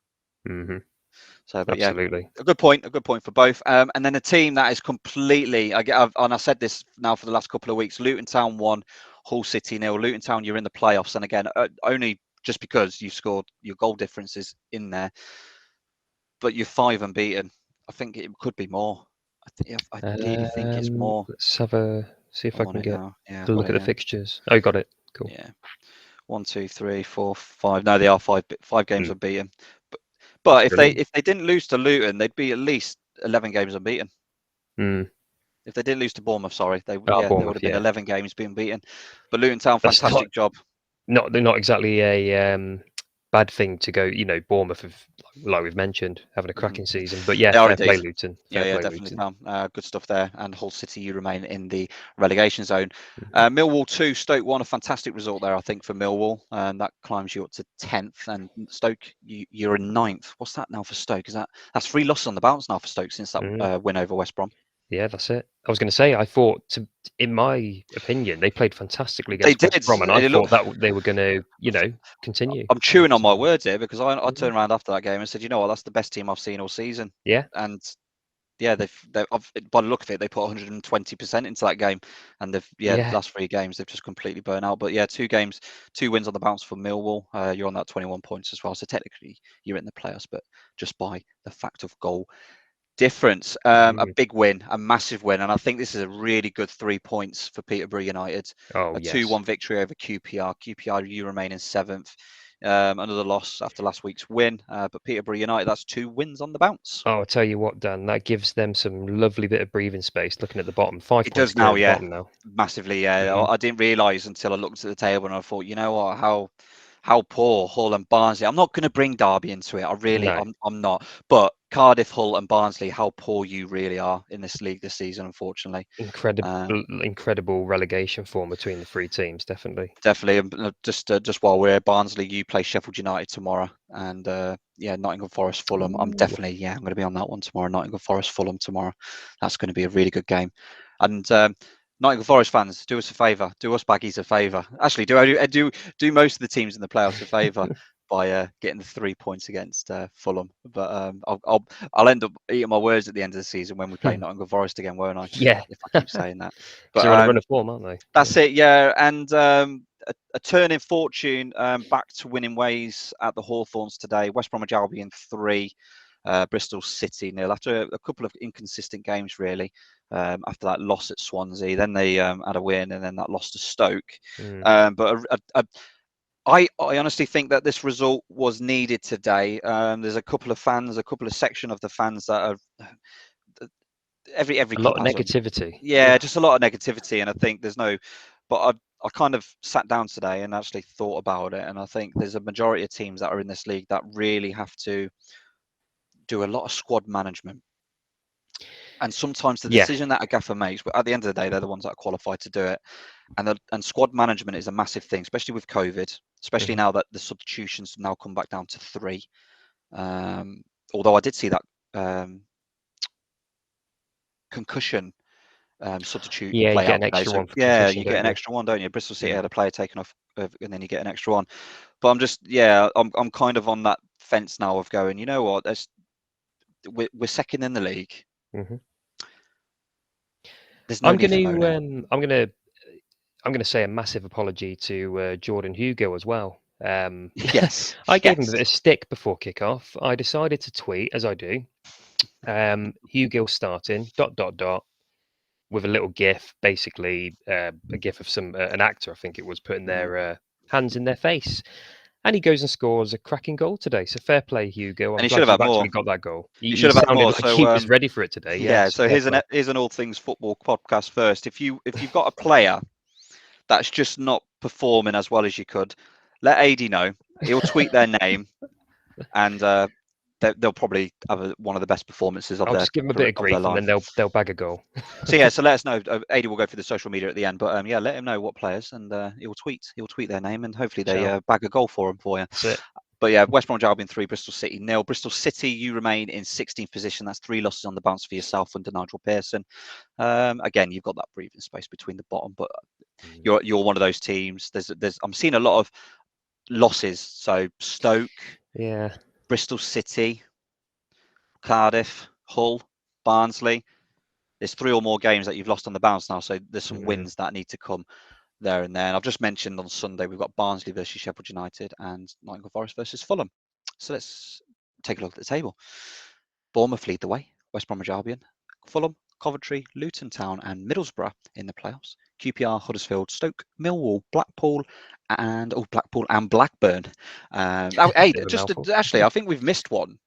So, but absolutely, a good point for both. And then a team that is completely. And I said this now for the last couple of weeks. Luton Town 1, Hull City 0. Luton Town, you're in the playoffs, and again, only just because you've scored, your goal difference is in there, but you're 5 unbeaten. I think it could be more. I really think it's more. Let's see if I can get a look at the fixtures. Oh, got it. Cool. Yeah. 1, 2, 3, 4, 5. No, they are 5 games unbeaten. But if they didn't lose to Luton, they'd be at least 11 games unbeaten. If they didn't lose to Bournemouth, sorry, they would have been 11 games being beaten. But Luton Town, fantastic job. They're not exactly a bad thing to go. Bournemouth have, like we've mentioned, having a cracking season. But fair play Luton. Definitely. Good stuff there. And Hull City, you remain in the relegation zone. Millwall 2, Stoke 1, a fantastic result there, I think, for Millwall. And that climbs you up to 10th. And Stoke, you're in 9th. What's that now for Stoke? That's 3 losses on the bounce now for Stoke since that win over West Brom. Yeah, that's it. I was going to say, I thought, in my opinion, they played fantastically against West Brom, and I thought that they were going to, continue. I'm chewing on my words here because I turned around after that game and said, you know what, that's the best team I've seen all season. Yeah. And they've by the look of it, they put 120% into that game, and the last 3 games they've just completely burnt out. But 2 games, 2 wins on the bounce for Millwall. You're on that 21 points as well, so technically you're in the playoffs, but just by the fact of goal difference. A big win, a massive win, and I think this is a really good 3 points for Peterborough United. A 2-1 victory over QPR. QPR, you remain in 7th. Another loss after last week's win, but Peterborough United, that's 2 wins on the bounce. Oh, I'll tell you what, Dan, that gives them some lovely bit of breathing space. Looking at the bottom, 5 points. It does now, massively. I didn't realise until I looked at the table and I thought, you know what, how poor Hull and Barnsley. I'm not going to bring Derby into it. I'm not. But Cardiff, Hull, and Barnsley, how poor you really are in this league this season, unfortunately. Incredible relegation form between the 3 teams, definitely. And just while we're here, Barnsley, you play Sheffield United tomorrow, and Nottingham Forest, Fulham. I'm going to be on that one tomorrow. Nottingham Forest, Fulham tomorrow. That's going to be a really good game, and. Nottingham Forest fans, do us a favour. Do us baggies a favour. Actually, do most of the teams in the playoffs a favour by getting the 3 points against Fulham. But I'll end up eating my words at the end of the season when we play Nottingham Forest again, won't I? Yeah. If I keep saying that. But they're on a run of form, aren't they? That's it. Yeah, and a turn in fortune, back to winning ways at the Hawthorns today. West Bromwich Albion 3, Bristol City 0. After a couple of inconsistent games, really. After that loss at Swansea, then they had a win, and then that loss to Stoke. But I honestly think that this result was needed today. There's a couple of section of the fans that are every a club lot of has negativity. just a lot of negativity, and I think there's no. But I kind of sat down today and actually thought about it, and I think there's a majority of teams that are in this league that really have to do a lot of squad management. And sometimes the decision that a gaffer makes, but at the end of the day, they're the ones that are qualified to do it. And squad management is a massive thing, especially with COVID, especially now that the substitutions now come back down to 3. Although I did see that concussion substitute Yeah, play you get out an today. extra So one for yeah, concussion, you get don't an you? extra one, don't you? Bristol City had a player taken off, and then you get an extra one. But I'm kind of on that fence now of going, you know what? We're second in the league. There's no need for moaning. I'm gonna say a massive apology to Jordan Hugo as well. Yes, I gave him a bit of stick before kickoff. I decided to tweet, as I do, Hugo starting ... with a little GIF, basically a GIF of an actor, I think it was, putting their hands in their face. And he goes and scores a cracking goal today. So fair play, Hugo. I'm And he should glad have had you've more. actually got that goal. He He should have had sounded more. like So he was ready for it today. Yeah, so so fair play. here's an All Things Football podcast first. If you've got a player that's just not performing as well as you could, let Adie know. He'll tweet their name, and they'll probably have one of the best performances of I'll just give him a bit of grief, and life. then they'll bag a goal. So let us know. Adie will go through the social media at the end, but let him know what players, and he'll tweet their name, and hopefully they bag a goal for you. That's it. But yeah, West Bromwich Albion 3, Bristol City 0. Bristol City, you remain in 16th position. That's 3 losses on the bounce for yourself under Nigel Pearson. Again, you've got that breathing space between the bottom, but you're one of those teams. I'm seeing a lot of losses. So Stoke, Bristol City, Cardiff, Hull, Barnsley. There's 3 or more games that you've lost on the bounce now. So there's some wins that need to come there and there. And I've just mentioned on Sunday we've got Barnsley versus Sheffield United and Nottingham Forest versus Fulham. So let's take a look at the table. Bournemouth lead the way. West Bromwich Albion, Fulham, Coventry, Luton Town, and Middlesbrough in the playoffs. QPR, Huddersfield, Stoke, Millwall, Blackpool, and Blackburn. Actually, I think we've missed one.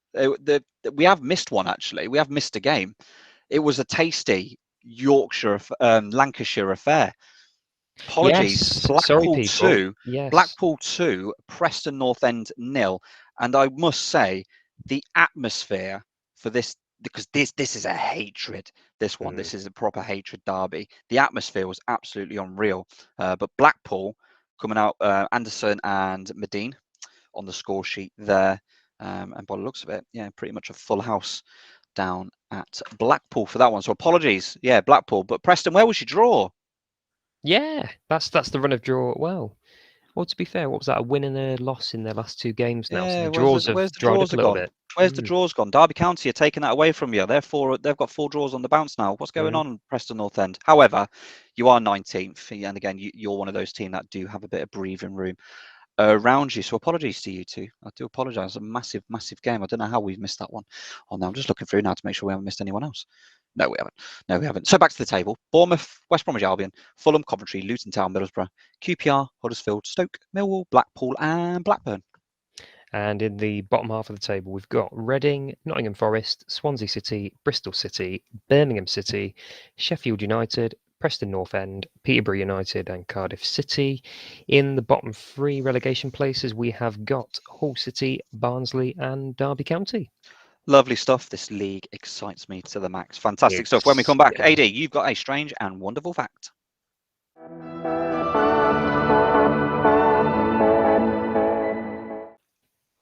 We have missed one. Actually, we have missed a game. It was a tasty Lancashire affair. Apologies. Yes, sorry, people. Blackpool 2, Preston North End 0. And I must say, the atmosphere for this, because this is a hatred. This one, this is a proper hatred derby. The atmosphere was absolutely unreal. But Blackpool coming out, Anderson and Medine on the score sheet there. And by the looks of it, pretty much a full house down at Blackpool for that one. So apologies, Blackpool. But Preston, where was your draw? Yeah, that's the run of draw. Well, to be fair, what was that? A win and a loss in their last 2 games now. So the draws have dried up a little bit. Where's the draws gone? Derby County are taking that away from you. Therefore, they've got 4 draws on the bounce now. What's going on, Preston North End? However, you are 19th, and again, you're one of those teams that do have a bit of breathing room around you. So apologies to you two. I do apologise. A massive, massive game. I don't know how we've missed that one. I'm just looking through now to make sure we haven't missed anyone else. No, we haven't. So back to the table. Bournemouth, West Bromwich Albion, Fulham, Coventry, Luton Town, Middlesbrough, QPR, Huddersfield, Stoke, Millwall, Blackpool, and Blackburn. And in the bottom half of the table, we've got Reading, Nottingham Forest, Swansea City, Bristol City, Birmingham City, Sheffield United, Preston North End, Peterborough United, and Cardiff City. In the bottom 3 relegation places, we have got Hull City, Barnsley, and Derby County. Lovely stuff. This league excites me to the max. Fantastic stuff. When we come back, Adie, you've got a strange and wonderful fact.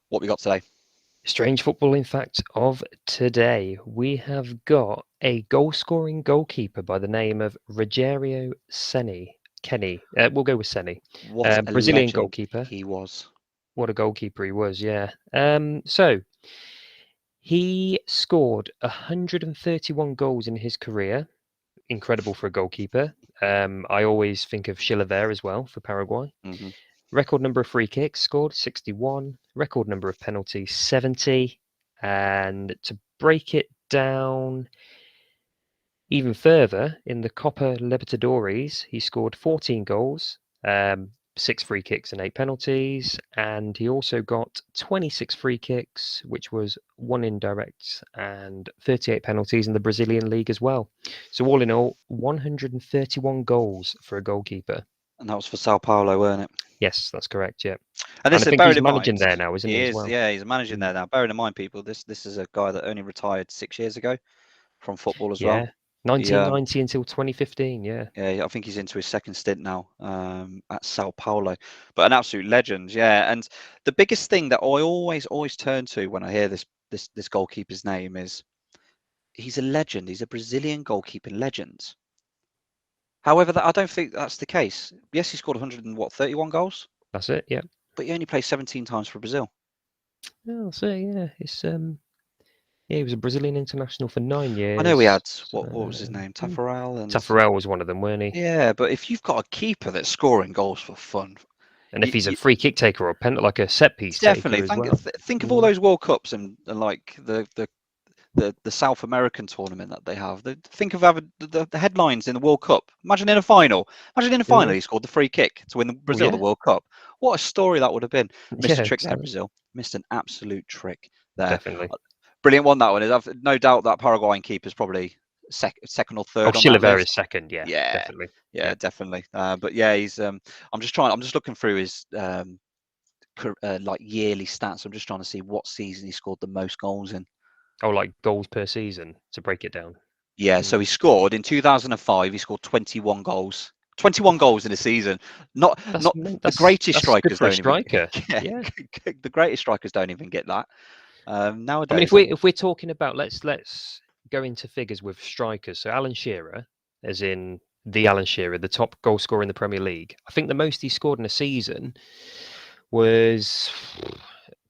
What we got today? Strange footballing fact of today. We have got a goal-scoring goalkeeper by the name of Rogério Kenny. We'll go with Senni. What a Brazilian legend goalkeeper. He was. What a goalkeeper he was, yeah. So he scored 131 goals in his career. incredible for a goalkeeper. I always think of Schiller there as well for Paraguay. Hmm. Record number of free kicks scored, 61. Record number of penalties, 70. And to break it down even further, in the Copa Libertadores, he scored 14 goals, 6 free kicks and 8 penalties. And he also got 26 free kicks, which was 1 indirect, and 38 penalties in the Brazilian league as well. So all in all, 131 goals for a goalkeeper. And that was for Sao Paulo, weren't it? Yes, that's correct. Yeah. And And this I is think bearing he's in managing mind, there now, isn't he, as is, well? yeah, he's managing Mm. there now. Bearing in mind, people, this is a guy that only retired 6 years ago from football as well. Yeah. 1990 until 2015. Yeah. Yeah, I think he's into his second stint now at Sao Paulo, but an absolute legend. Yeah, and the biggest thing that I always turn to when I hear this goalkeeper's name is he's a legend. He's a Brazilian goalkeeping legend. However, I don't think that's the case. Yes, he scored 131 goals, That's it. Yeah. but he only played 17 times for Brazil. Oh, so yeah, it's yeah, he was a Brazilian international for 9 I know we years. had what was his name, Hmm. Tafarel, and Taffarel was one of them, weren't he? yeah, but if you've got a keeper that's scoring goals for fun, And if you, he's a you free kick taker or a pen, like a set piece taker definitely as well. think of all Mm. those World Cups and like the South American tournament that they have. Think of having the headlines in the World Cup. Imagine in a final. Imagine in a final Yeah. he scored the free kick to win Well, Brazil the yeah. World Cup. What a story that would have been. Missed a Yeah. trick there, Exactly. Brazil. Missed an absolute trick there. Definitely. Brilliant one that one is. I've no doubt that Paraguayan keeper's probably second or Oh, third on that Chilavera is list. second. Yeah. Yeah, Definitely. yeah, Yeah. definitely. But yeah, he's. I'm just looking through his like yearly stats. I'm just trying to see what season he scored the most goals in. Oh, like goals per season to break it down. Yeah, so he scored in 2005. He scored 21 goals. 21 goals in a season. Not the greatest That's good strikers for a don't even. striker. Yeah, Yeah. the greatest strikers don't even get that I mean, nowadays. if we're talking about let's go into figures with strikers. So Alan Shearer, as in the Alan Shearer, the top goal scorer in the Premier League. I think the most he scored in a season was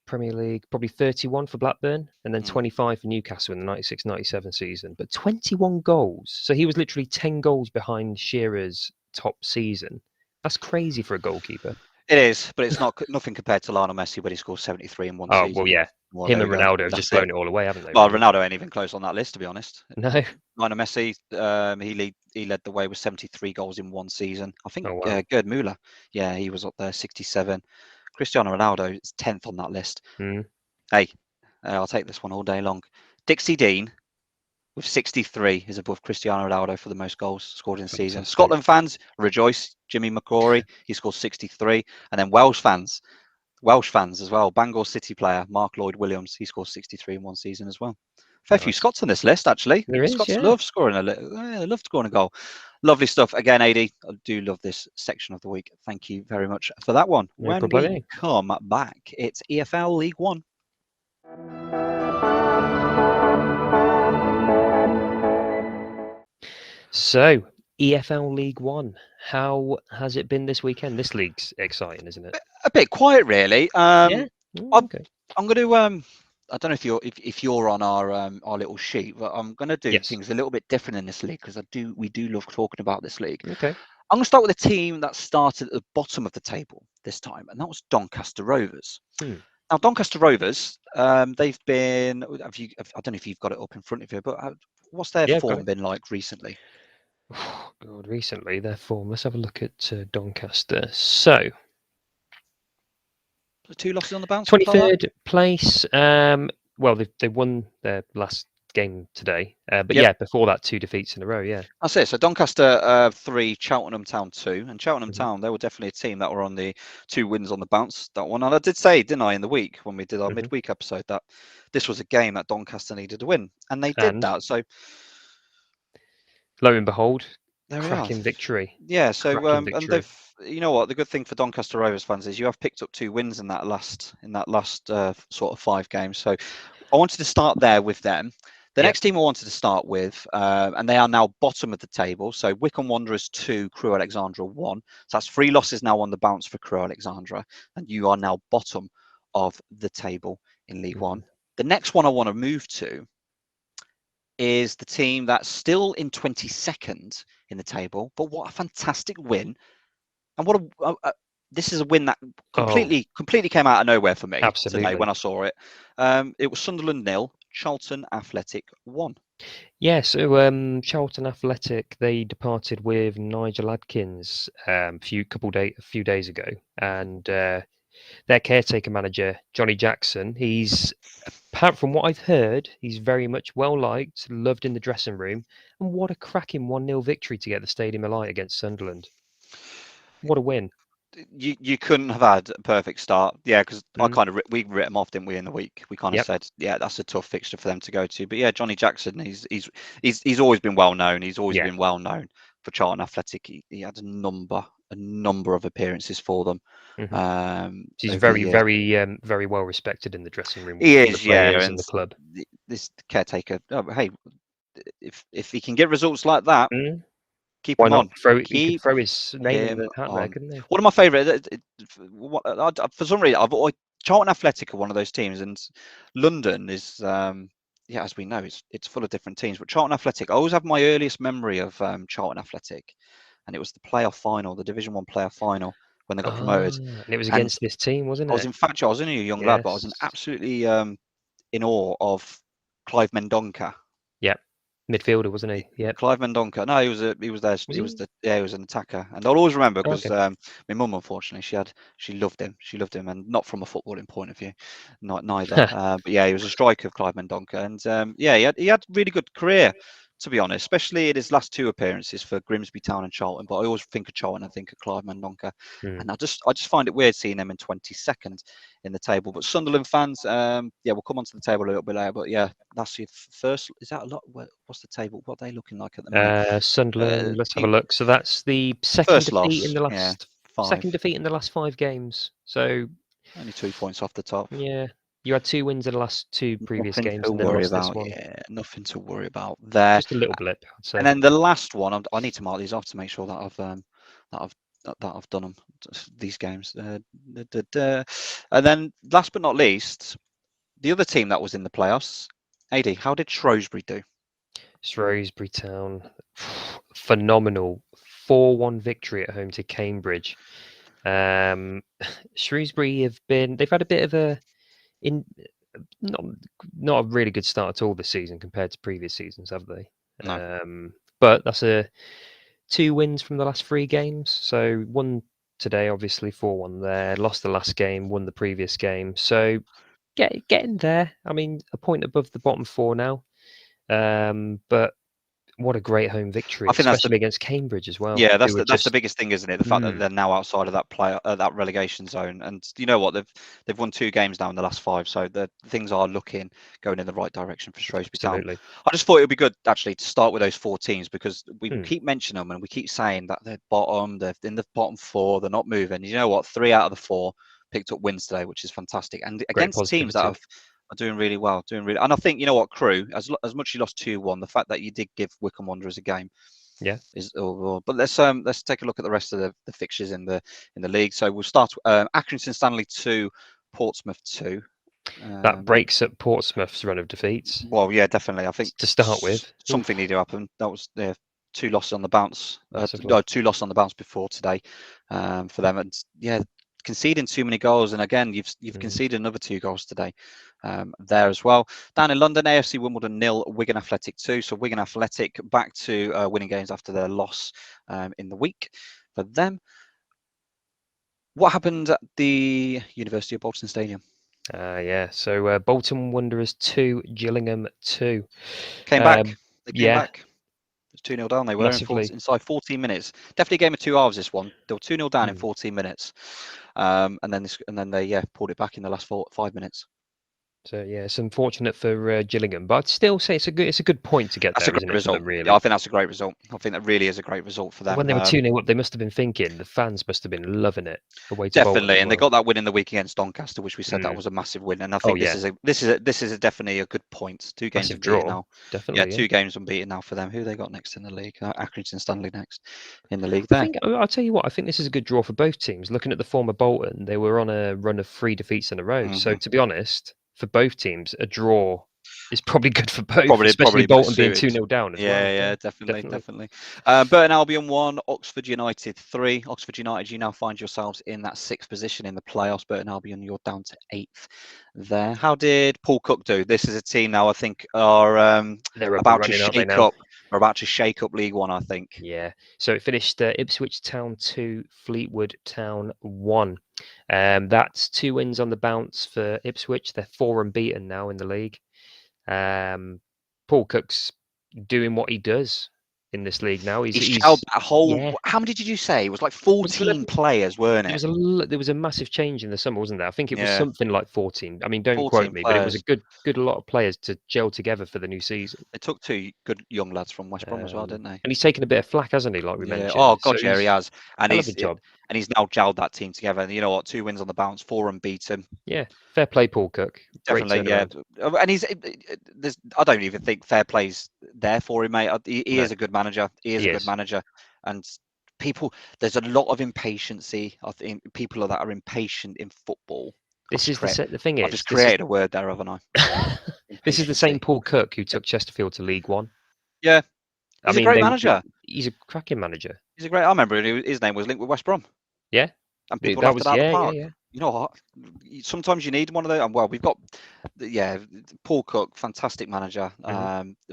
Premier League, probably 31 for Blackburn, and then 25 for Newcastle in the 96-97 season. But 21 goals. So he was literally 10 goals behind Shearer's top season. That's crazy for a goalkeeper. It is, but it's nothing compared to Lionel Messi when he scored 73 in one Oh, season. well, yeah. Well, Him there and we go. Ronaldo have just That's it. blown it all away, haven't they, Well, really? Ronaldo ain't even close on that list, to be honest. No. Lionel Messi, he led the way with 73 goals in one season. I think Oh, wow. Gerd Müller, yeah, he was up there, 67. Cristiano Ronaldo is 10th on that list. Mm. Hey, I'll take this one all day long. Dixie Dean with 63 is above Cristiano Ronaldo for the most goals scored in a season. Fantastic. Scotland fans rejoice. Jimmy McCrory, he scored 63, and then Welsh fans as well. Bangor City player Mark Lloyd Williams, he scored 63 in one season as well. Fair few Nice. Scots on this list, actually. There is, Scots yeah. love scoring they love scoring a goal. Lovely stuff. Again, Adie, I do love this section of the week. Thank you very much for that one. No When we problemo. come back, it's EFL League One. So, EFL League One, how has it been this weekend? This league's exciting, isn't it? A bit quiet, really. Yeah. Okay. I'm going to I don't know if you're on our little sheet, but I'm going to do Yes. things a little bit different in this league because we do love talking about this league. Okay. I'm going to start with a team that started at the bottom of the table this time, and that was Doncaster Rovers. Now, Doncaster Rovers, they've been. I don't know if you've got it up in front of you, but what's their form been like recently? Oh, God, recently their form. Let's have a look at Doncaster. So, 2 losses on the bounce. 23rd place. Well, they won their last game today, but yeah, before that, 2 defeats in a row. Yeah, that's it. So Doncaster 3, Cheltenham Town 2, and Cheltenham Town, they were definitely a team that were on the 2 wins on the bounce, that one. And I did say, didn't I, in the week when we did our midweek episode, that this was a game that Doncaster needed to win, and they did that. So lo and behold, there cracking victory. Yeah. So cracking and they've, you know what, the good thing for Doncaster Rovers fans is you have picked up 2 wins in that last sort of 5 games. So I wanted to start there with them. The next team I wanted to start with, and they are now bottom of the table. So Wycombe Wanderers 2, Crewe Alexandra 1. So that's 3 losses now on the bounce for Crewe Alexandra, and you are now bottom of the table in League One. The next one I want to move to is the team that's still in 22nd in the table, but what a fantastic win. And what this is a win that completely came out of nowhere for me today when absolutely. I saw it. It was Sunderland 0, Charlton Athletic 1. Yeah, so Charlton Athletic, they departed with Nigel Adkins a few days ago, and their caretaker manager Johnny Jackson. He's, apart from what I've heard, he's very much well liked, loved in the dressing room, and what a cracking 1-0 victory to get the stadium alight against Sunderland. What a win! You couldn't have had a perfect start, yeah, because I Mm, kind of we writ them off, didn't we, in the week? We kind of yep, said, yeah, that's a tough fixture for them to go to. But yeah, Johnny Jackson, he's always been well known. He's always yeah. been well known for Charlton Athletic. He had a number of appearances for them Hmm. He's over the very, years. very well respected in the dressing room He from the is, yeah, players and and the club. this caretaker. Oh, hey, if he can get results like that, Mm, keep why him not? on. He could Keep throw his name in him the hat there, on. couldn't he? One of my favourite, for some reason, Charlton Athletic are one of those teams, and London is, yeah, as we know, it's full of different teams. But Charlton Athletic, I always have my earliest memory of Charlton Athletic, and it was the playoff final, the Division One playoff final when they got promoted. And it was And against this team, wasn't I was it? infatuated. I was only a young lad, but I was Yes. absolutely in awe of Clive Mendonca. Yep. Midfielder, wasn't he? Yep. Clive Mendonca. No, he was there. Was he? He was an attacker, and I'll always remember Oh, because okay. my mum, unfortunately, she loved him. She loved him, and not from a footballing point of view, not neither. But yeah, he was a striker of Clive Mendonca, and yeah, he had really good career, to be honest, especially in his last two appearances for Grimsby Town and Charlton. But I always think of Charlton and think of Clive Mendonca, Hmm. and I just find it weird seeing them in 22nd in the table. But Sunderland fans, yeah, we'll come onto the table a little bit later. But yeah, that's your first. Is that a lot? What's the table? What are they looking like at the minute? Sunderland. Let's have a look. So that's the First loss, yeah, second 5. defeat in the last 5 games. So Only 2 points off the top. yeah, you had 2 wins in the last 2 previous Nothing games, to and then worry lost this about. one. Yeah, nothing to worry about there. Just a little blip, I'd And say. then the last one, I need to mark these off to make sure that I've done them, these games. And then last but not least, the other team that was in the playoffs, Adie, how did Shrewsbury do? Shrewsbury Town, phenomenal 4-1 victory at home to Cambridge. Shrewsbury they've had a bit of in not not a really good start at all this season compared to previous seasons, have they? No. But that's 2 wins from the last 3 games. So won today, obviously 4-1 there. Lost the last game, won the previous game. So getting there. I mean, a point above the bottom 4 now. But what a great home victory, I think that's especially against Cambridge as well, Yeah, who were that's the just biggest thing, isn't it? The fact that they're now outside of that relegation zone, and you know what? They've won 2 games now in the last 5, so the things are looking going in the right direction for Shrewsbury Town. absolutely. I just thought it would be good actually to start with those 4 teams because we Hmm, keep mentioning them and we keep saying that they're bottom, they're in the bottom 4, they're not moving. You know what? 3 out of the 4 picked up wins today, which is fantastic, and great against teams that positivity. are doing really well, doing really. And I think you know what, Crew, as much as you lost 2-1, the fact that you did give Wycombe Wanderers a game Yeah, is overall. But let's take a look at the rest of the fixtures in the league. So we'll start Accrington Stanley 2, Portsmouth 2. that breaks up Portsmouth's run of defeats Well, yeah, definitely. I think to start with. something Oof, needed to happen. That was 2 losses on the bounce. massively. No, 2 losses on the bounce before today for them. And yeah, conceding too many goals. And again, you've Mm. conceded another 2 goals today there as well. Down in London, AFC Wimbledon 0, Wigan Athletic 2. So Wigan Athletic back to winning games after their loss in the week for them. What happened at the University of Bolton Stadium? Yeah, so Bolton Wanderers 2, Gillingham 2. Came back. They came Yeah, back. It was 2-0 down. They were massively. inside 14 minutes. Definitely a game of 2 halves, this one. They were 2-0 down in Mm. 14 minutes. And then they pulled it back in the last 5 minutes. So yeah, it's unfortunate for Gillingham, but I'd still say it's a good point to get That's a there, great isn't it, for result. them Yeah, I really? think that's a great result. I think that really is a great result for When them. they were 2-0 up, they must have been thinking, the fans must have been loving it away to Bolton Definitely, as and they well. got that win in the week against Doncaster, which we said that Mm. was a massive win. And I Oh think yeah, this is definitely a good point. 2 games massive unbeaten draw, now. Yeah, definitely. Yeah. 2 games unbeaten now for them. Who they got next in the league? Accrington Stanley next in the league I there. think I'll tell you what. I think this is a good draw for both teams. Looking at the former Bolton, they were on a run of 3 defeats in a row. So Hmm. to be honest, for both teams, a draw is probably good for both, Probably especially best Bolton being suited. 2-0 down as well. Yeah, definitely. Burton Albion 1, Oxford United 3. Oxford United, you now find yourselves in that 6th position in the playoffs. Burton Albion, you're down to 8th there. How did Paul Cook do? This is a team now I think are They're up and about to running, aren't they shake now? up. Are about to shake up League One, I think. Yeah. So it finished Ipswich Town 2, Fleetwood Town 1. That's 2 wins on the bounce for Ipswich. They're 4 unbeaten now in the league. Paul Cook's doing what he does in this league now. He's shelled that whole. yeah. How many did you say? It was like It was 14 players, weren't it? there was a massive change in the summer, wasn't there? I think it was Yeah, something like 14. I mean, don't 14 quote me, but it was a players. good lot of players to gel together for the new season. They took 2 good young lads from West Brom as well, didn't they? And he's taken a bit of flack, hasn't he? Like we Yeah. Oh mentioned. So God, yeah, he has. And hell of a job. he's now gelled that team together. And you know what? 2 wins on the bounce, 4 unbeaten. Yeah, fair play, Paul Cook. Great Definitely, yeah. turnaround. And there's. I don't even think fair play's there for him, mate. He No, is a good manager. He is he a good is. manager. And there's a lot of impatience. I think people that are impatient in football. This is the thing I've is, just created a word there, haven't I? this is the same Paul Cook who took Chesterfield to League One. Yeah, I he's a mean, great manager. he's a cracking manager. He's a great. I remember his name was linked with West Brom. Yeah, And people that laughed was it out of the yeah. park. You know what? Sometimes you need one of those. And well, we've got, Paul Cook, fantastic manager.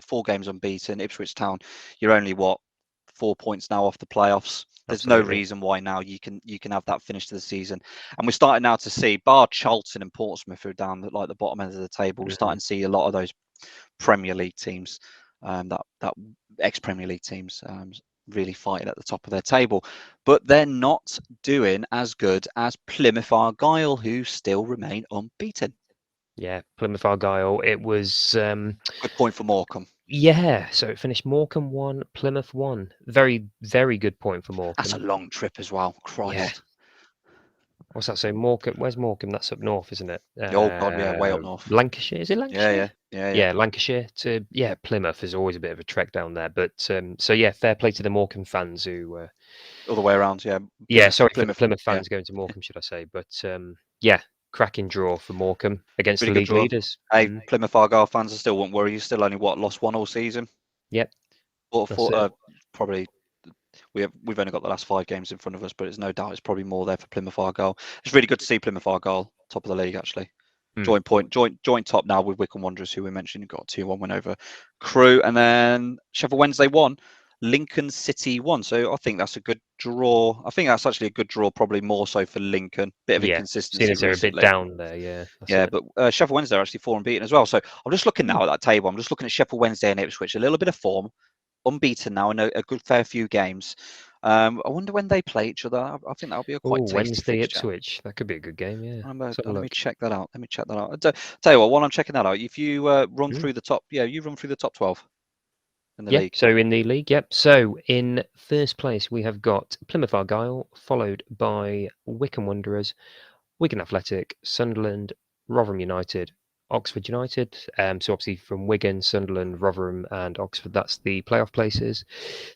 4 games unbeaten. Ipswich Town, you're only 4 points now off the playoffs. There's no Absolutely. reason why now you can have that finish to the season. And we're starting now to see, bar Charlton and Portsmouth who are down at like the bottom end of the table. We're starting to see a lot of those Premier League teams, that ex-Premier League teams, really fighting at the top of their table, but they're not doing as good as Plymouth Argyle, who still remain unbeaten. Yeah, Plymouth Argyle. It was Good point for Morecambe. yeah. So it finished Morecambe 1, Plymouth 1. Very very good point for Morecambe. That's a long trip as well. Christ. Yeah. What's that? So Morecambe. Where's Morecambe? That's up north, isn't it? Oh God, yeah, way up north. Lancashire. Is it Lancashire? Yeah. Lancashire to Plymouth is always a bit of a trek down there. But so yeah, fair play to the Morecambe fans who all the way around. Yeah. Sorry for the Plymouth Plymouth fans going to Morecambe, should I say? But yeah, cracking draw for Morecambe against really the good league draw. leaders. Hey, Plymouth Argyle fans, I still won't worry. You still only lost 1 all season. Yep. Probably. We've only got the last 5 games in front of us, but it's no doubt it's probably more there for Plymouth Argyle. It's really good to see Plymouth Argyle top of the league, actually. Joint top now with Wycombe Wanderers, who we mentioned got 2-1 win over Crewe, and then Sheffield Wednesday 1, Lincoln City 1. So I think that's a good draw. I think that's actually a good draw, probably more so for Lincoln. Bit of inconsistency seeing as they're a bit recently. down there, yeah. But Sheffield Wednesday are actually 4 unbeaten as well. So I'm just looking now at that table. I'm just looking at Sheffield Wednesday and Ipswich. A little bit of form, unbeaten now in a good fair few games. I wonder when they play each other. I think that'll be a quite tasty Wednesday fixture. Ipswich. That could be a good game. Yeah. Let me check that out. Tell you what, while I'm checking that out, if you run through the top, you run through the top 12 in the league. So in the league, So in first place we have got Plymouth Argyle, followed by Wycombe Wanderers, Wigan Athletic, Sunderland, Rotherham United, Oxford United. So obviously from Wigan, Sunderland, Rotherham, and Oxford, that's the playoff places.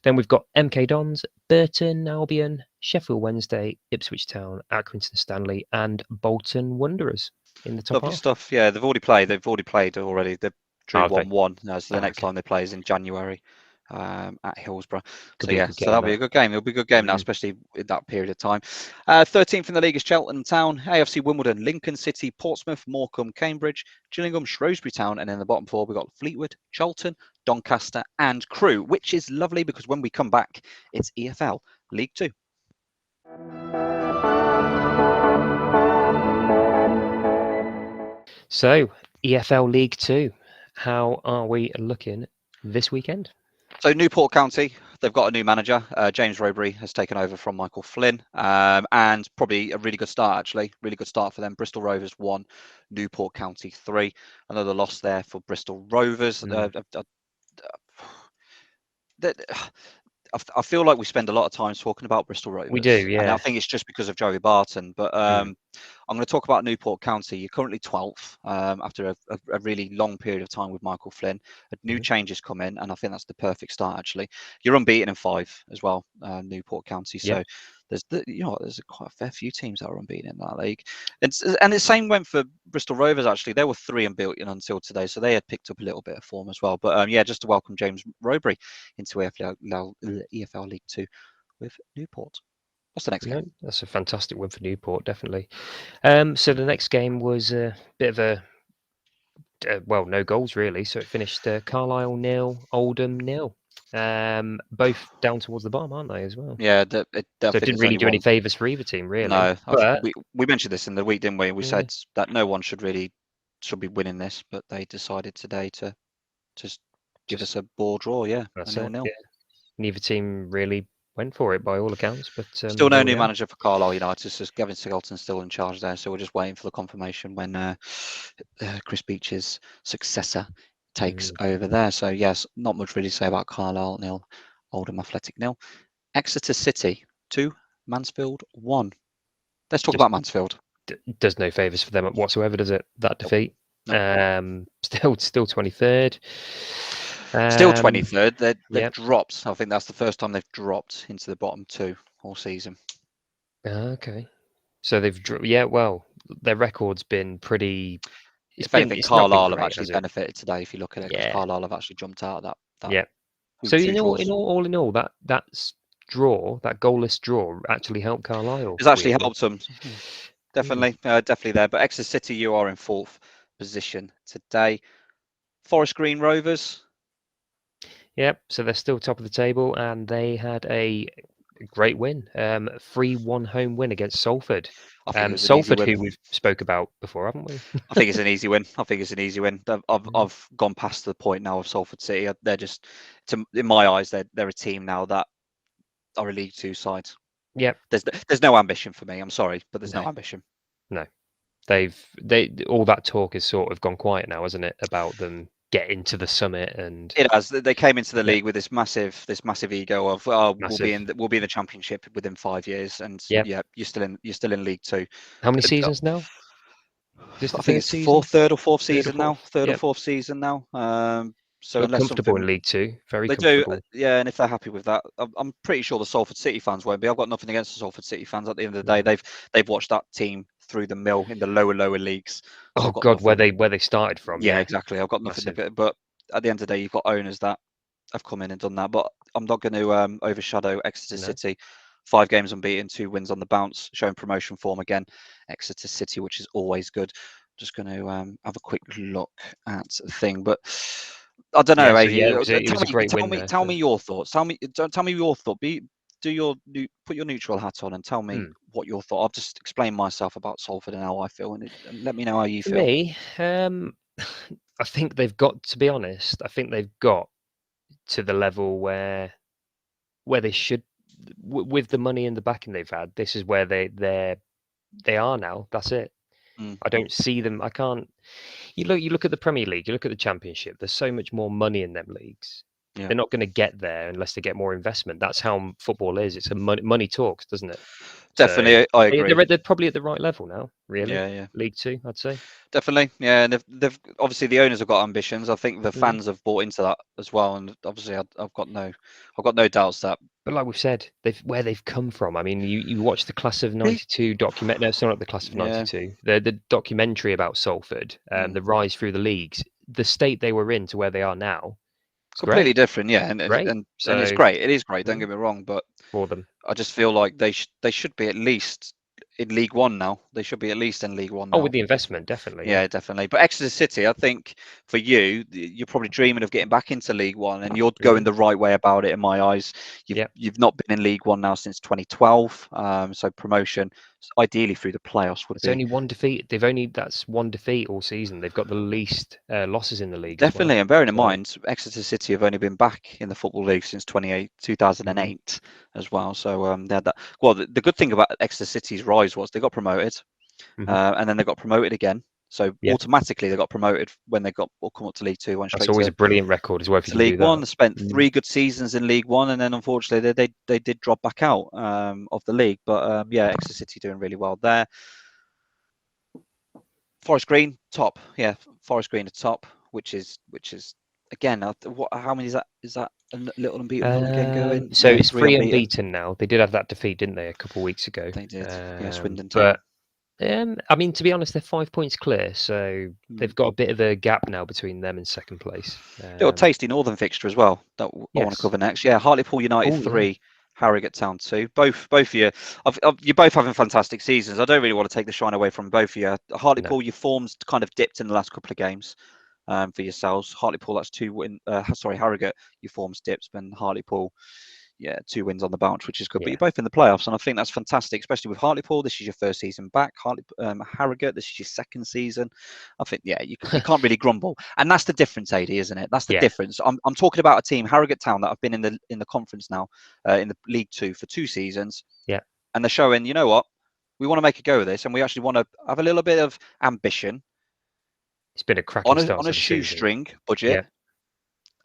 Then we've got MK Dons, Burton Albion, Sheffield Wednesday, Ipswich Town, Accrington Stanley, and Bolton Wanderers in the top Lovely half. stuff. Yeah, they've already played already. They drew 1-1. So the next time they play is in January. At Hillsborough. So that'll be a good game. It'll be a good game now, especially in that period of time. 13th in the league is Cheltenham Town, AFC Wimbledon, Lincoln City, Portsmouth, Morecambe, Cambridge, Gillingham, Shrewsbury Town, and in the bottom 4 we've got Fleetwood, Charlton, Doncaster, and Crewe, which is lovely because when we come back, it's EFL League 2. So EFL League 2, how are we looking this weekend? So Newport County, they've got a new manager. James Rowberry has taken over from Michael Flynn, and probably a really good start, actually. Really good start for them. Bristol Rovers 1, Newport County 3. Another loss there for Bristol Rovers. I feel like we spend a lot of time talking about Bristol Rovers. We do, yeah. And I think it's just because of Joey Barton. But I'm going to talk about Newport County. You're currently 12th after a really long period of time with Michael Flynn. New changes come in, and I think that's the perfect start, actually. You're unbeaten in 5 as well, Newport County. So there's quite a fair few teams that are unbeaten in that league. And the same went for Bristol Rovers. Actually, they were 3 unbeaten until today, so they had picked up a little bit of form as well. But just to welcome James Rowbury into EFL League Two with Newport. What's the next game? No, that's a fantastic win for Newport, definitely. So the next game was a bit of a no goals really. So it finished Carlisle 0, Oldham 0. Both down towards the bottom, aren't they, as well? Yeah, So it didn't really do any favours for either team, really. No, but we mentioned this in the week, didn't we? We said that no one should be winning this, but they decided today to just give us a ball draw. Yeah, that's a it. 0-0. Yeah. Neither team really went for it by all accounts, but Still no there new we are. manager for Carlisle United. It's just Gavin Singleton's still in charge there, so we're just waiting for the confirmation when Chris Beech's successor takes over there. So yes, not much really to say about Carlisle 0, Oldham Athletic 0. Exeter City 2, Mansfield 1. Let's talk about Mansfield. Does no favours for them whatsoever, does it? That defeat. Nope. Still 23rd. Still 23rd. They've Yep. dropped. I think that's the first time they've dropped into the bottom 2 all season. Okay. So they've well, their record's been pretty. If anything, It's Carlisle not been have great, actually has it? benefited today. If you look at it, because Carlisle have actually jumped out of that. Yeah. So in all, that draw, that goalless draw, actually helped Carlisle. It's actually weirdly. helped them. Definitely there. But Exeter City, you are in 4th position today. Forest Green Rovers. Yep. So they're still top of the table, and they had a great win. 3-1 home win against Salford. I think it was Salford, an easy who win. we've spoke about before, haven't we? I think it's an easy win. I've gone past the point now of Salford City. They're just, in my eyes, they're a team now that are a League Two side. Yep. There's no ambition for me. I'm sorry, but there's no ambition. No. All that talk has sort of gone quiet now, hasn't it, about them getting to the summit? And it has. They came into the league with this massive ego of we'll be in the championship within 5 years, and you're still in League Two. How many seasons now? I think it's third or fourth season now. Third or fourth season now. So unless comfortable something in League Two, very they comfortable. do, yeah, and if they're happy with that, I'm pretty sure the Salford City fans won't be. I've got nothing against the Salford City fans. At the end of the day, they've watched that team through the mill in the lower leagues. So oh God, where they started from? Yeah, exactly. I've got nothing to it, but at the end of the day, you've got owners that have come in and done that. But I'm not going to overshadow Exeter City. 5 games unbeaten, 2 wins on the bounce, showing promotion form again. Exeter City, which is always good. Just going to have a quick look at the thing, but I don't know. It was a great win there. Tell me your thoughts. Tell me your thought. Put your neutral hat on and tell me what your thought. I've just explained myself about Salford and how I feel, and let me know how you feel. For me, I think they've got, to be honest, I think they've got to the level where they should, with the money and the backing they've had. This is where they are now. That's it. I don't see them. I can't. You look at the Premier League. You look at the Championship. There's so much more money in them leagues. Yeah. They're not going to get there unless they get more investment. That's how football is. It's a money talks, doesn't it? Definitely, I agree. They're probably at the right level now. Really, yeah. League Two, I'd say. Definitely, yeah. And they've obviously, the owners have got ambitions. I think the fans have bought into that as well. And obviously, I've got no doubts that. But like we've said, where they've come from. I mean, you watch the Class of '92 documentary. No, it's not the Class of '92. The documentary about Salford, the rise through the leagues, the state they were in to where they are now. Completely different, yeah, and it's great. It is great. Don't get me wrong, but for them, I just feel like they should be at least in League One now. They should be at least in League One now. Oh, with the investment, definitely. Yeah, definitely. But Exeter City, I think for you, you're probably dreaming of getting back into League One, and you're going the right way about it in my eyes. You've not been in League One now since 2012, so promotion, ideally through the playoffs would be. Only one defeat. That's one defeat all season. They've got the least losses in the league. Definitely, and bearing in mind, Exeter City have only been back in the Football League since 2008 as well. So they had that. Well, the good thing about Exeter City's rise was they got promoted, and then they got promoted again. So automatically they got promoted when they come up to League Two. That's always a brilliant record as well. To League One, they spent 3 good seasons in League One, and then unfortunately they did drop back out of the league. But Exeter City doing really well there. Forest Green top, Forest Green at top, which is again, how many is that? Is that a little unbeaten run again going? So Yeah, it's 3 3 unbeaten. unbeaten now. They did have that defeat, didn't they, a couple of weeks ago? They did. Yeah, Swindon Town. But I mean, to be honest, they're 5 points clear, so they've got a bit of a gap now between them and second place. Little tasty Northern fixture as well that I want to Yes. cover next. Yeah, Hartlepool United Oh, yeah. 3, Harrogate Town 2. Both of you, you're both having fantastic seasons. I don't really want to take the shine away from both of you. Hartlepool, your form's kind of dipped in the last couple of games for yourselves. Hartlepool, that's 2 win. Harrogate, your form's dipped, and Hartlepool, yeah, 2 wins on the bounce, which is good. But Yeah. you're both in the playoffs, and I think that's fantastic, especially with Hartlepool. This is your first season back. Harrogate, this is your second season. I think, yeah, you can't really grumble, and that's the difference, Adie, isn't it? That's the Yeah. difference. I'm talking about a team, Harrogate Town, that have been in the conference now, in the League Two for 2 seasons. Yeah. And they're showing, you know what, we want to make a go of this, and we actually want to have a little bit of ambition. It's been a cracking start on to a the season. shoestring budget. Yeah.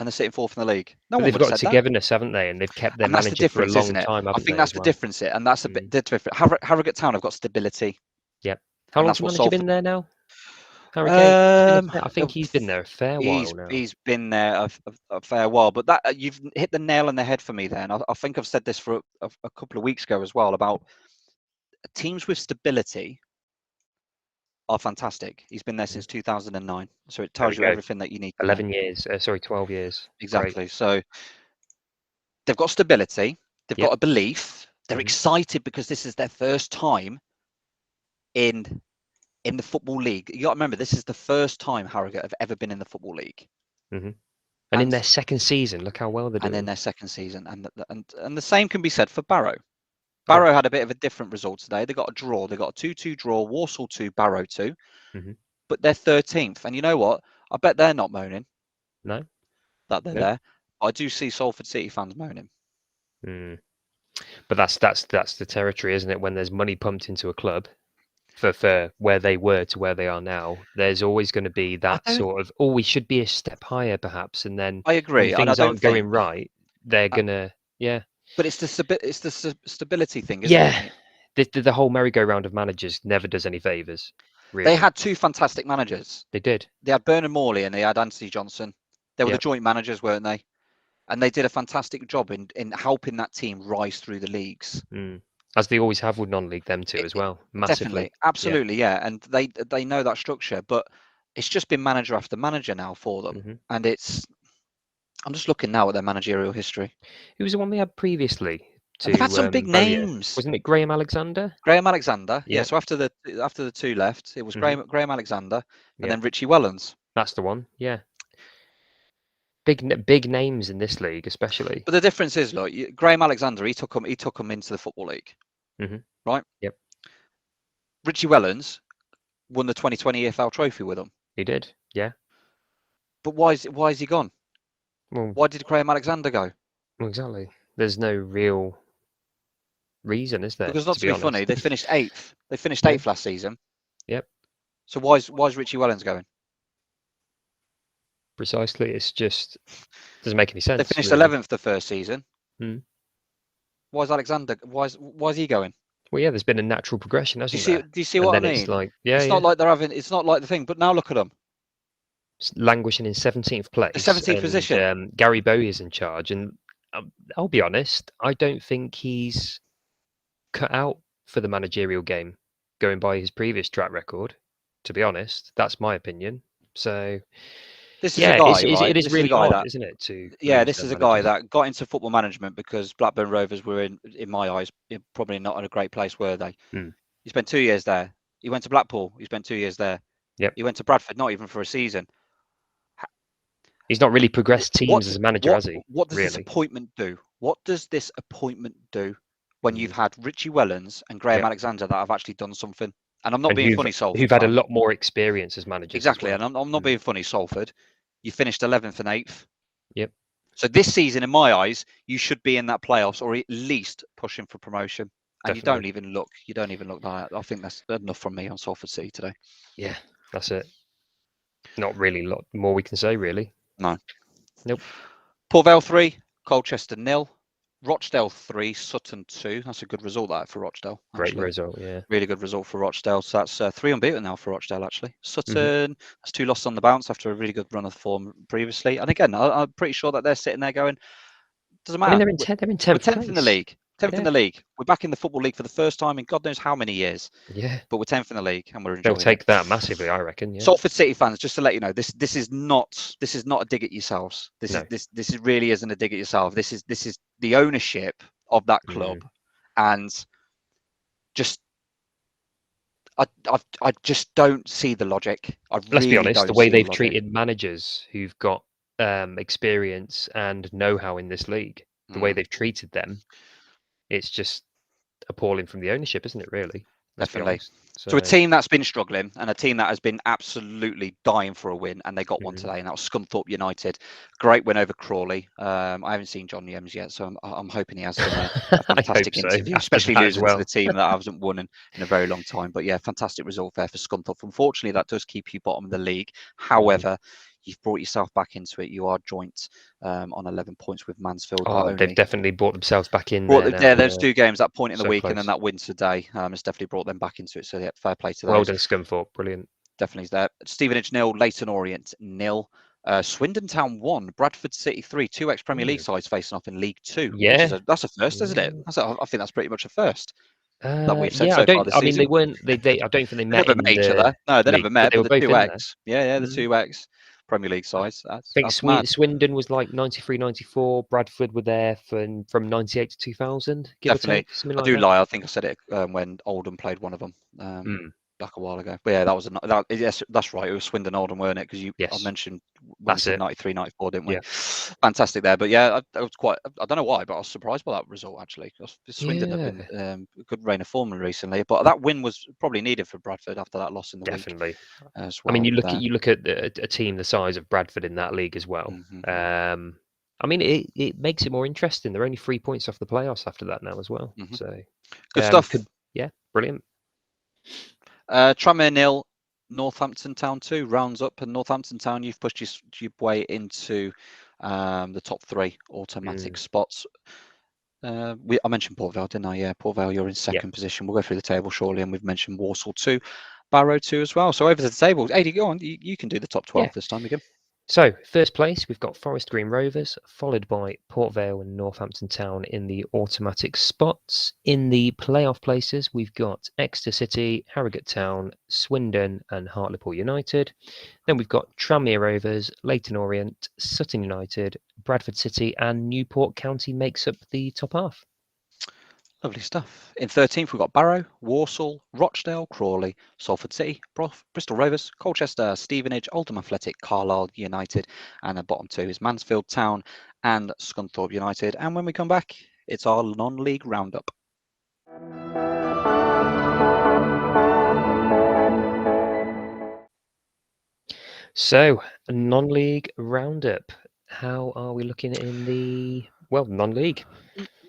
And they're sitting fourth in the league. No But one they've would got have said that. togetherness, haven't they? And they've kept their And that's the manager for a difference, long isn't it? time, I haven't think they, that's as the well? difference, and that's the difference. Harrogate Town have got stability. Yeah. How And long's that's the what manager Salford. been there now? Harrogate. I think Um, he's been there a fair while now. He's been there a fair while, but that you've hit the nail on the head for me there. And I think I've said this for a couple of weeks ago as well about teams with stability are fantastic. He's been there since 2009, so it There tells we you go. everything that you need to know. 11 years. 12 years. Exactly. Great. So they've got stability. They've Yep. got a belief. They're Mhm. excited because this is their first time in the Football League. You got to remember, this is the first time Harrogate have ever been in the Football League. Mhm. And in their second season, look how well they're doing. And in their second season, and the same can be said for Barrow. Barrow had a bit of a different result today. They got a draw. They got a 2-2 draw. Walsall 2, Barrow 2. Mhm. But they're 13th. And you know what? I bet they're not moaning No. that they're there. I do see Salford City fans moaning. Mm. But that's the territory, isn't it? When there's money pumped into a club for where they were to where they are now, there's always going to be that sort of, we should be a step higher, perhaps. And then I when agree, and I things don't aren't going think. right, they're gonna, yeah. But it's the stability thing, isn't it, mate? The whole merry-go-round of managers never does any favours. Really. They had 2 fantastic managers. They did. They had Bernard Morley and they had Anthony Johnson. They were the Yep. joint managers, weren't they? And they did a fantastic job in helping that team rise through the leagues. As they always have with non-league, them two as well. Massively. Definitely, absolutely, yeah. And they know that structure, but it's just been manager after manager now for them. And I'm just looking now at their managerial history. Who was the one they had previously? And they've had some big names. Wasn't it Graham Alexander? Graham Alexander, Yeah. So after the 2 left, it was Graham Alexander and then Richie Wellens. That's the one. Yeah. Big names in this league, especially. But the difference is, look, Graham Alexander, he took him into the Football League, right? Yep. Richie Wellens won the 2020 EFL Trophy with them. He did, yeah. But why is he gone? Well, why did Graham Alexander go? Well, exactly. There's no real reason, is there? Because not to be honest. funny, they finished 8th. They finished 8th last season. Yep. So why is Richie Wellens going? Precisely. It's just doesn't make any sense. They finished really. 11th the first season. Why is Alexander? Why is he going? Well, yeah, there's been a natural progression, hasn't there? Do you see what I mean? It's like, it's not like they're having. It's not like the thing. But now look at them. Languishing in 17th place. The 17th position. Gary Bowyer is in charge, and I'll be honest, I don't think he's cut out for the managerial game, going by his previous track record. To be honest, that's my opinion. So. This is a guy, right? It is really odd, isn't it? This is a guy that got into football management because Blackburn Rovers were in my eyes, probably not in a great place, were they? He spent 2 years there. He went to Blackpool. He spent 2 years there. Yep. He went to Bradford, not even for a season. He's not really progressed teams as a manager, has he? What does this appointment do? What does this appointment do when you've had Richie Wellens and Graham Alexander that have actually done something? And I'm not being funny, Salford. Who've had a lot more experience as managers. Exactly, and I'm not being funny, Salford. You finished 11th and 8th. Yep. So this season, in my eyes, you should be in that playoffs or at least pushing for promotion. And Definitely. you don't even look like that. I think that's enough from me on Salford City today. Yeah, that's it. Not really a lot more we can say, really. No. Nope. Port Vale 3, Colchester 0. Rochdale 3, Sutton 2. That's a good result that for Rochdale. Great Actually. result, yeah. Really good result for Rochdale. So that's 3 unbeaten now for Rochdale, actually. Sutton has 2 losses on the bounce after a really good run of form previously. And again, I'm pretty sure that they're sitting there going, doesn't I mean, matter. they're in We're 10th 10th in the place. league. 10th in Yeah. the league. We're back in the Football League for the first time in God knows how many years. Yeah. But we're 10th in the league and we're They'll enjoying it. take that massively, I reckon, yeah. Salford City fans, just to let you know, this is not a dig at yourselves. This is really isn't a dig at yourself. This is the ownership of that club, and just I just don't see the logic. Let's be honest, the way they've logic. treated managers who've got experience and know-how in this league, the way they've treated them, it's just appalling from the ownership, isn't it, really? Let's be Definitely. honest. So a team that's been struggling and a team that has been absolutely dying for a win, and they got one today, and that was Scunthorpe United. Great win over Crawley. I haven't seen John Yems yet, so I'm hoping he has dim a fantastic interview, especially losing to the team that hasn't won in a very long time. But yeah, fantastic result there for Scunthorpe. Unfortunately, that does keep you bottom of the league. However, you've brought yourself back into it. You are joint on 11 points with Mansfield. Oh, they've definitely brought themselves back in there. Now, Those 2 games, that point in the so week, close. and then that win today has definitely brought them back into it. So yeah, fair play to those. Well done, Scunthorpe. Brilliant. Definitely there. Stevenage 0, Leyton Orient 0. Swindon Town 1, Bradford City 3. 2 ex-Premier League sides facing off in League 2. Yeah. That's a first, isn't it? I think that's pretty much a first. That we've said yeah, so far this season. They weren't. They I don't think they met. Never met each other. No, they never met. But they were but the both 2 in ex. Yeah, the 2 ex Premier League sides. I think That's mad. Swindon was like 93, 94. Bradford were there from 98 to 2000, give Definitely. or take. Something I like do that. lie. I think I said it when Oldham played one of them. Back a while ago. But yeah, yes, that's right. It was Swindon Oldham, weren't it? Because I mentioned when we said 93, 94, didn't we? Yeah. Fantastic there. But yeah, I was quite, I don't know why, but I was surprised by that result actually. Swindon have been a good reign of form recently, but that win was probably needed for Bradford after that loss in the week as well. I mean, you look at a team the size of Bradford in that league as well. I mean, it makes it more interesting. They're only 3 points off the playoffs after that now as well. So good stuff. Brilliant. Tranmere 0, Northampton Town 2 rounds up, and Northampton Town, you've pushed your way into the top 3 automatic spots. I mentioned Port Vale, didn't I? Yeah, Port Vale, you're in second position. We'll go through the table shortly, and we've mentioned Walsall 2, Barrow 2 as well. So over to the table. Adie, go on. You can do the top 12 this time again. So, first place, we've got Forest Green Rovers, followed by Port Vale and Northampton Town in the automatic spots. In the playoff places, we've got Exeter City, Harrogate Town, Swindon and Hartlepool United. Then we've got Tranmere Rovers, Leyton Orient, Sutton United, Bradford City and Newport County makes up the top half. Lovely stuff. In 13th, we've got Barrow, Walsall, Rochdale, Crawley, Salford City, Bristol Rovers, Colchester, Stevenage, Oldham Athletic, Carlisle United, and the bottom 2 is Mansfield Town and Scunthorpe United. And when we come back, it's our non-league roundup. So, a non-league roundup. How are we looking in the non-league?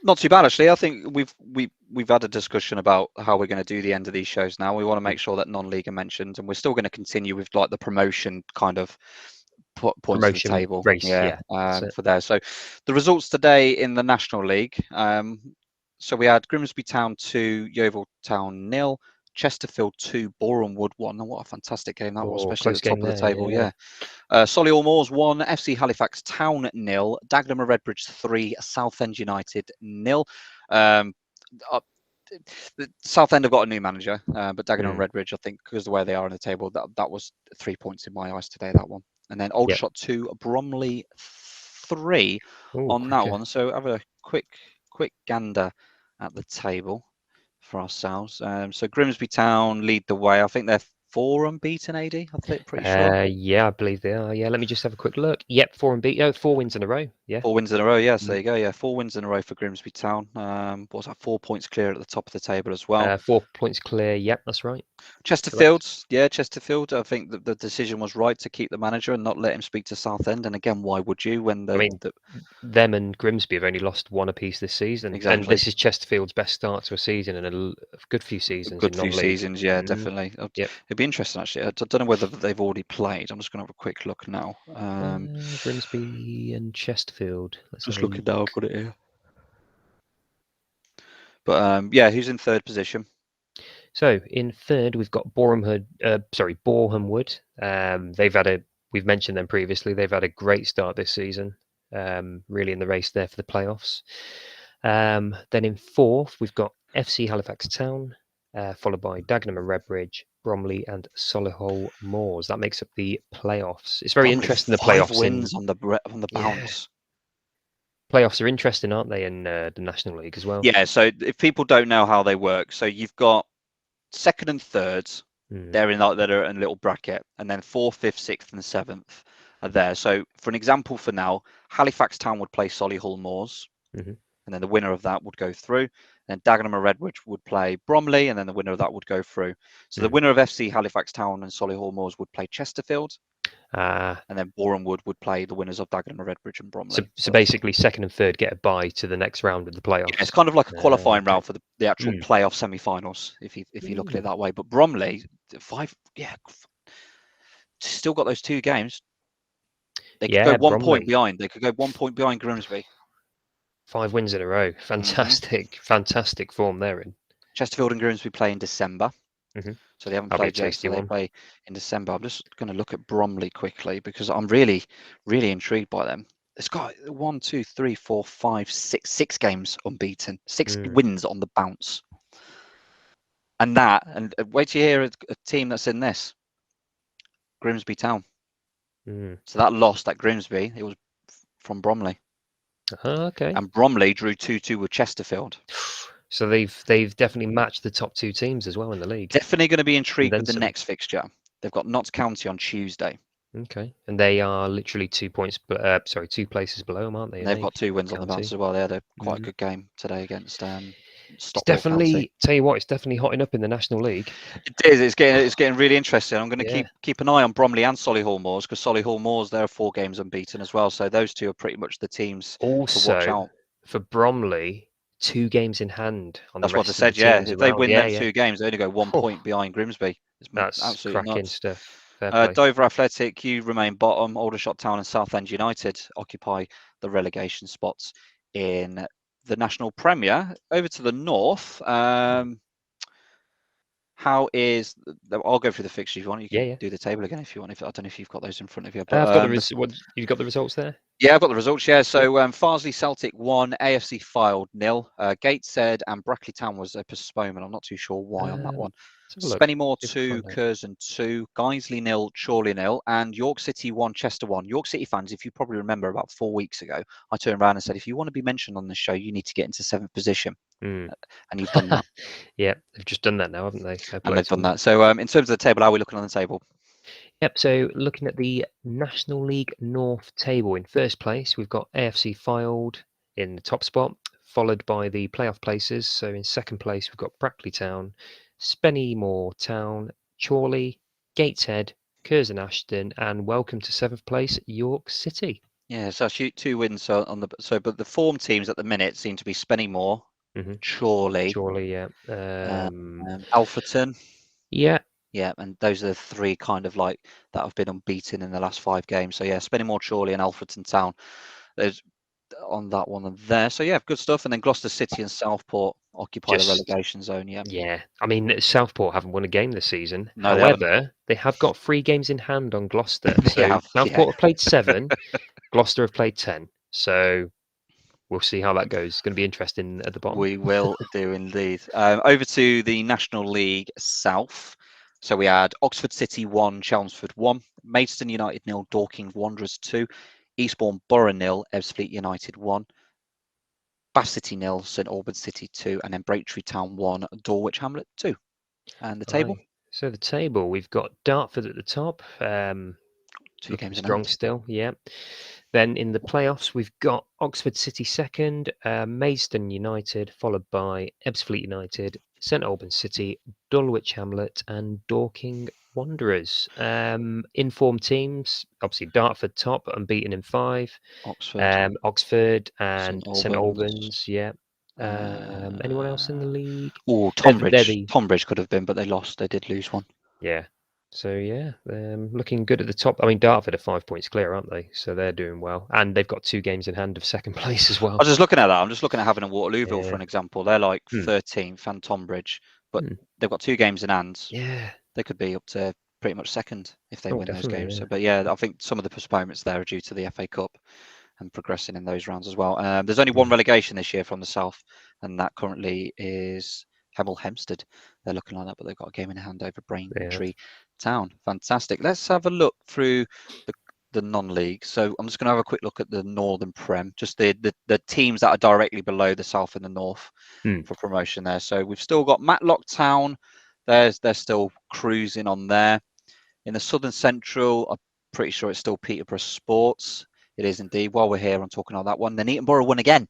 Not too bad actually. I think we've had a discussion about how we're going to do the end of these shows now. We want to make sure that non-league are mentioned, and we're still going to continue with like the promotion kind of points of the table race, for there. So the results today in the National League. So we had Grimsby Town 2, Yeovil Town 0, Chesterfield 2, Boreham Wood 1. And what a fantastic game that was, especially at the top of the table. Solihull Moors 1, FC Halifax Town 0, Dagenham and Redbridge 3, Southend United 0. Southend have got a new manager, but Dagenham and Redbridge, I think, because of the way they are on the table, that was 3 points in my eyes today, that one. And then Aldershot 2, Bromley 3 on that one. So have a quick gander at the table for ourselves. So Grimsby Town lead the way. I think they're 4 unbeaten, Adie, I think, pretty sure. Yeah, I believe they are. Yeah, let me just have a quick look. Yep, 4 unbeaten. Oh, 4 wins in a row. Yeah. 4 wins in a row, yes. There you go. Yeah, 4 wins in a row for Grimsby Town. What was that? 4 points clear at the top of the table as well. 4 points clear. Yep, that's right. Chesterfield. I think that the decision was right to keep the manager and not let him speak to Southend. And again, why would you when them and Grimsby have only lost 1 apiece this season. Exactly. And this is Chesterfield's best start to a season in a good few seasons. Yeah, definitely. It'd be interesting actually. I don't know whether they've already played. I'm just going to have a quick look now. Grimsby and Chesterfield. Just looking now. I've got it here. But yeah, who's in third position? So in third, we've got Boreham Wood. We've mentioned them previously. They've had a great start this season, really in the race there for the playoffs. Then in fourth, we've got FC Halifax Town, followed by Dagenham and Redbridge, Bromley and Solihull Moors. That makes up the playoffs. It's very Bromley, interesting. The 5 playoffs wins on the bounce. Playoffs are interesting, aren't they, in the National League as well? Yeah. So if people don't know how they work, so you've got second and thirds. They're in that are in a little bracket, and then fourth, fifth, sixth, and seventh are there. So for an example, for now, Halifax Town would play Solihull Moors, and then the winner of that would go through. And then Dagenham and Redbridge would play Bromley, and then the winner of that would go through. So the winner of FC Halifax Town and Solihull Moors would play Chesterfield. And then Boreham Wood would play the winners of Dagenham and Redbridge and Bromley. So basically, second and third get a bye to the next round of the playoffs. Yeah, it's kind of like a qualifying round for the actual playoff semi-finals, if you look at it that way. But Bromley, still got those 2 games. They could go 1 point behind. They could go 1 point behind Grimsby. 5 wins in a row. Fantastic, fantastic form they're in. Chesterfield and Grimsby play in December. So they haven't played yet, so they play in December. I'm just going to look at Bromley quickly because I'm really, really intrigued by them. It's got 1, 2, 3, 4, 5, 6 games unbeaten, 6 wins on the bounce. And wait till you hear a team that's in this. Grimsby Town. So that lost at Grimsby, it was from Bromley. Okay. And Bromley drew 2-2 with Chesterfield. So they've definitely matched the top 2 teams as well in the league. Definitely going to be intrigued with the next fixture. They've got Notts County on Tuesday. Okay, and they are literally 2 places below them, aren't they? And they've got 2 wins on the bounce as well. They had quite a good game today against Stockport County. Tell you what, it's definitely hotting up in the National League. It is. It's getting really interesting. I'm going to keep an eye on Bromley and Solihull Moors because Solihull Moors, they're 4 games unbeaten as well. So those 2 are pretty much the teams to watch out. For Bromley, 2 games in hand on the rest of the teams. That's what I said. Yeah, if they win them 2 games, they only go 1 point behind Grimsby. That's absolutely cracking nuts. Stuff. Dover Athletic, you remain bottom. Aldershot Town and Southend United occupy the relegation spots in the National Premier. Over to the north. How is? I'll go through the fixtures if you want. You can do the table again if you want. I don't know if you've got those in front of you. But, I've got you've got the results there. Yeah, I've got the results. Yeah, so Farsley Celtic 1, AFC Fylde 0. Gateshead and Brackley Town was a postponement. I'm not too sure why on that one. Spennymoor 2, Curzon 2, Guiseley 0, Chorley 0, and York City 1, Chester 1. York City fans, if you probably remember, about 4 weeks ago, I turned around and said, if you want to be mentioned on this show, you need to get into 7th position. And you've done that. Yeah, they've just done that now, haven't they? And they've done that. So in terms of the table, how are we looking on the table? Yep, so looking at the National League North table, in first place, we've got AFC Fylde in the top spot, followed by the playoff places. So in second place, we've got Brackley Town, Spennymoor Town, Chorley, Gateshead, Curzon Ashton, and welcome to 7th place, York City. Yeah, so 2 wins on but the form teams at the minute seem to be Spennymoor, Chorley, Alfreton. Yeah, and those are the 3 kind of like that have been unbeaten in the last 5 games. So yeah, Spennymoor, Chorley, and Alfreton Town. There's on that one and there. So yeah, good stuff. And then Gloucester City and Southport occupy the relegation zone. Yeah. I mean, Southport haven't won a game this season. No, however, they have got 3 games in hand on Gloucester. So Southport have played 7, Gloucester have played 10. So we'll see how that goes. It's going to be interesting at the bottom. We will do indeed. Over to the National League South. So we had Oxford City 1, Chelmsford 1, Maidstone United 0, Dorking Wanderers 2, Eastbourne Borough 0, Ebbsfleet United 1, Bath City 0, St Albans City 2, and then Braintree Town 1, Dulwich Hamlet 2. And the table? So the table, we've got Dartford at the top. 2 games strong still, yeah. Then in the playoffs, we've got Oxford City second, Maidstone United, followed by Ebbsfleet United, St Albans City, Dulwich Hamlet, and Dorking Wanderers. Informed teams, obviously Dartford top, unbeaten in 5. Oxford and St Albans, yeah. Anyone else in the league? Oh, Tonbridge. Tonbridge could have been, but they lost. They did lose one. Yeah. So yeah, looking good at the top. I mean, Dartford are 5 points clear, aren't they? So they're doing well, and they've got 2 games in hand of second place as I well. was just looking at that. I'm just looking at having a Waterlooville for Yeah. an example. They're like Hmm. 13th and Tonbridge, but Hmm. they've got 2 games in hand. Yeah. They could be up to pretty much second if they Oh, win those definitely. games. Yeah. So, but yeah, I think some of the postponements there are due to the FA Cup and progressing in those rounds as well. There's only one Hmm. relegation this year from the south, and that currently is Hemel Hempstead. They're looking like that, but they've got a game in hand over Yeah. Braintree Town. Fantastic. Let's have a look through the non-league. So I'm just going to have a quick look at the Northern Prem, just the teams that are directly below the South and the North Hmm. for promotion there. So we've still got Matlock Town. They're still cruising on there. In the Southern Central, I'm pretty sure it's still Peterborough Sports. It is indeed. While we're here, I'm talking about that one. Then Eaton Borough won again.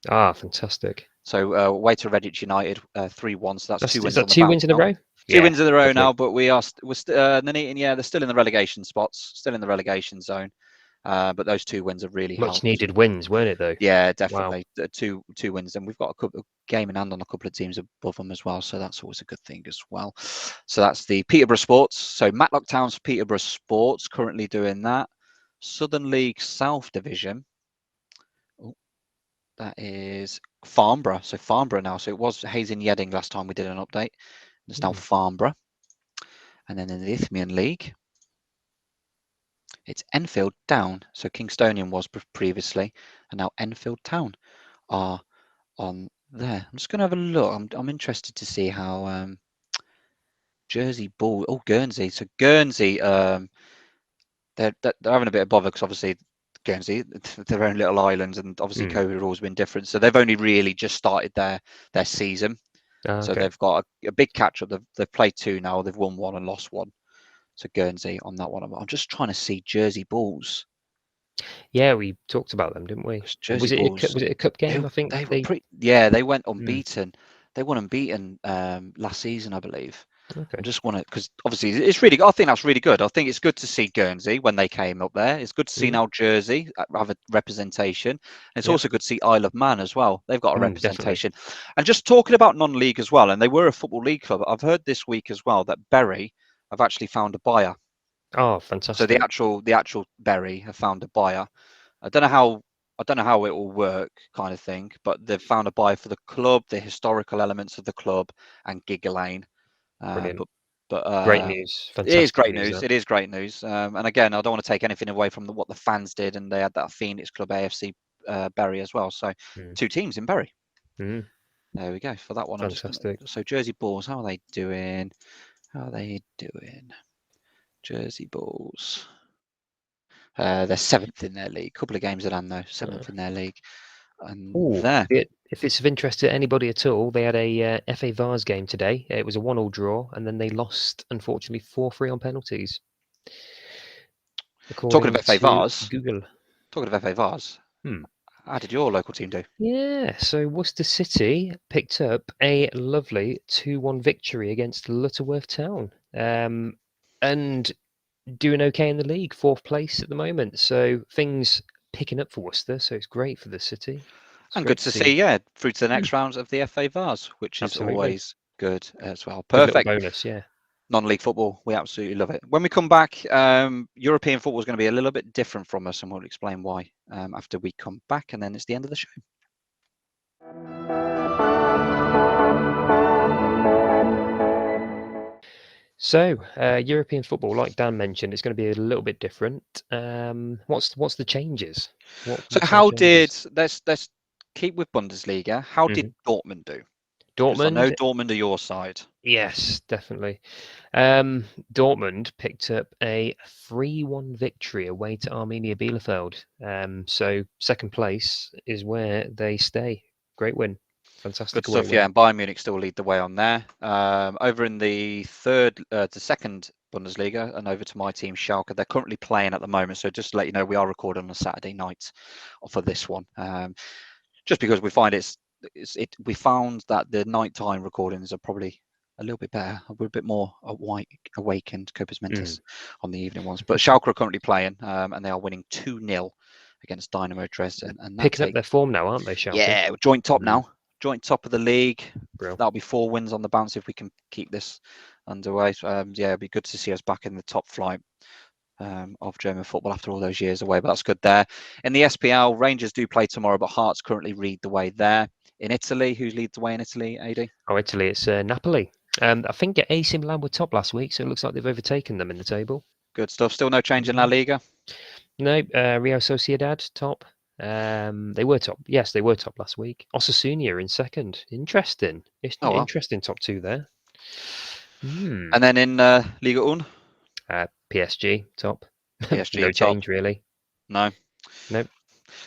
Ah, fantastic. So away to Redditch United, 3-1. So that's 2 Is wins that on the 2 bounce wins in a now. row? 2 Yeah, wins in a row now, definitely. but Nuneaton, yeah, they're still in the relegation spots, still in the relegation zone. But those 2 wins have really Much helped. needed wins, weren't it though? Yeah, Wow. definitely. Two wins, and we've got a game in hand on a couple of teams above them as well. So that's always a good thing as well. So that's the Peterborough Sports. So Matlock Town's Peterborough Sports currently doing that. Southern League South Division. Oh, that is Farnborough. So Farnborough now. So it was Hayes and Yedding last time we did an update. It's now Farnborough. And then in the Isthmian League, it's Enfield Down. So Kingstonian was previously, and now Enfield Town are on there. I'm just going to have a look. I'm interested to see how Jersey Bull. Oh, Guernsey. So Guernsey, they're having a bit of bother because obviously Guernsey, their own little islands, and obviously Hmm. COVID has always been different. So they've only really just started their season. Ah, So okay. they've got a big catch up. They've played 2 now. They've won 1 and lost 1. So Guernsey on that one. I'm just trying to see Jersey Bulls. Yeah, we talked about them, didn't we? Jersey Bulls. Was it a cup game? I think They were they. pretty. Yeah, they went Hmm. unbeaten. They won unbeaten last season, I believe. I Okay. just want to, because obviously it's really. I think that's really good. I think it's good to see Guernsey when they came up there. It's good to see Hmm. now Jersey have a representation. And it's Yep. also good to see Isle of Man as well. They've got a Definitely. representation. And just talking about non-league as well, and they were a football league club. I've heard this week as well that Bury have actually found a buyer. Oh, So fantastic. the actual Bury have found a buyer. I don't know how it will work, kind of thing, but they've found a buyer for the club, the historical elements of the club, and Giga Lane. Um, Brilliant. but but Great news. it is Fantastic great news, news. that. It is great news. And again, I don't want to take anything away from what the fans did, and they had that Phoenix Club AFC Bury as well. So Hmm. 2 teams in Bury. Hmm. There we go. For that one, I'm just gonna. Fantastic. So Jersey Bulls, how are they doing? How are they doing? Jersey Bulls. They're 7th in their league. Couple of games at hand though. 7th in their league. And Oh, there. if it's of interest to anybody at all, they had a FA Vars game today. It was a 1-1 draw, and then they lost, unfortunately, 4-3 on penalties, Talking of according FA to Vars. Google. Talking of FA Vars. Hmm. How did your local team do? Yeah, so Worcester City picked up a lovely 2-1 victory against Lutterworth Town, and doing okay in the league, 4th place at the moment. So things picking up for Worcester, so it's great for the city. It's And great good to to see. see, yeah, through to the Hmm. next rounds of the FA Vars, which is Absolutely. always good as well. Good little Perfect. bonus, yeah. Non-league football, we absolutely love it. When we come back, European football is going to be a little bit different from us, and we'll explain why after we come back, and then it's the end of the show. So, European football, like Dan mentioned, it's going to be a little bit different. What's the changes? So What are the changes? let's keep with Bundesliga. How did Mhm. Dortmund do? Because I know Dortmund, Dortmund are your side. yes, definitely. Dortmund picked up a 3-1 victory away to Arminia Bielefeld. So second place is where they stay. Great win, Good fantastic away stuff, yeah. win. And Bayern Munich still lead the way on there. Over in the second Bundesliga, and over to my team, Schalke. They're currently playing at the moment, so just to let you know, we are recording on a Saturday night for this one. Just because we find we found that the nighttime recordings are probably a little bit better. We're a bit more awakened, Copus Mm. Mentis, on the evening ones. But Schalke are currently playing, and they are winning 2-0 against Dynamo Dresden, and that Picking up takes. their form now, aren't they, Schalke? Yeah, joint top Mm. now. Joint top of the league. Real. That'll be 4 wins on the bounce if we can keep this underway. Yeah, it'd be good to see us back in the top flight of German football after all those years away, but that's good there. In the SPL, Rangers do play tomorrow, but Hearts currently lead the way there. In Italy, who leads the way in Italy, Adie? Oh, Italy, it's Napoli. I think AC Milan were top last week, so it looks like they've overtaken them in the table. Good stuff. Still no change in La Liga? No, Real Sociedad top. They were top. Yes, they were top last week. Osasuna in second. Interesting. Interesting top two there. And then in Liga 1? PSG top. PSG no top. change really. No. Nope.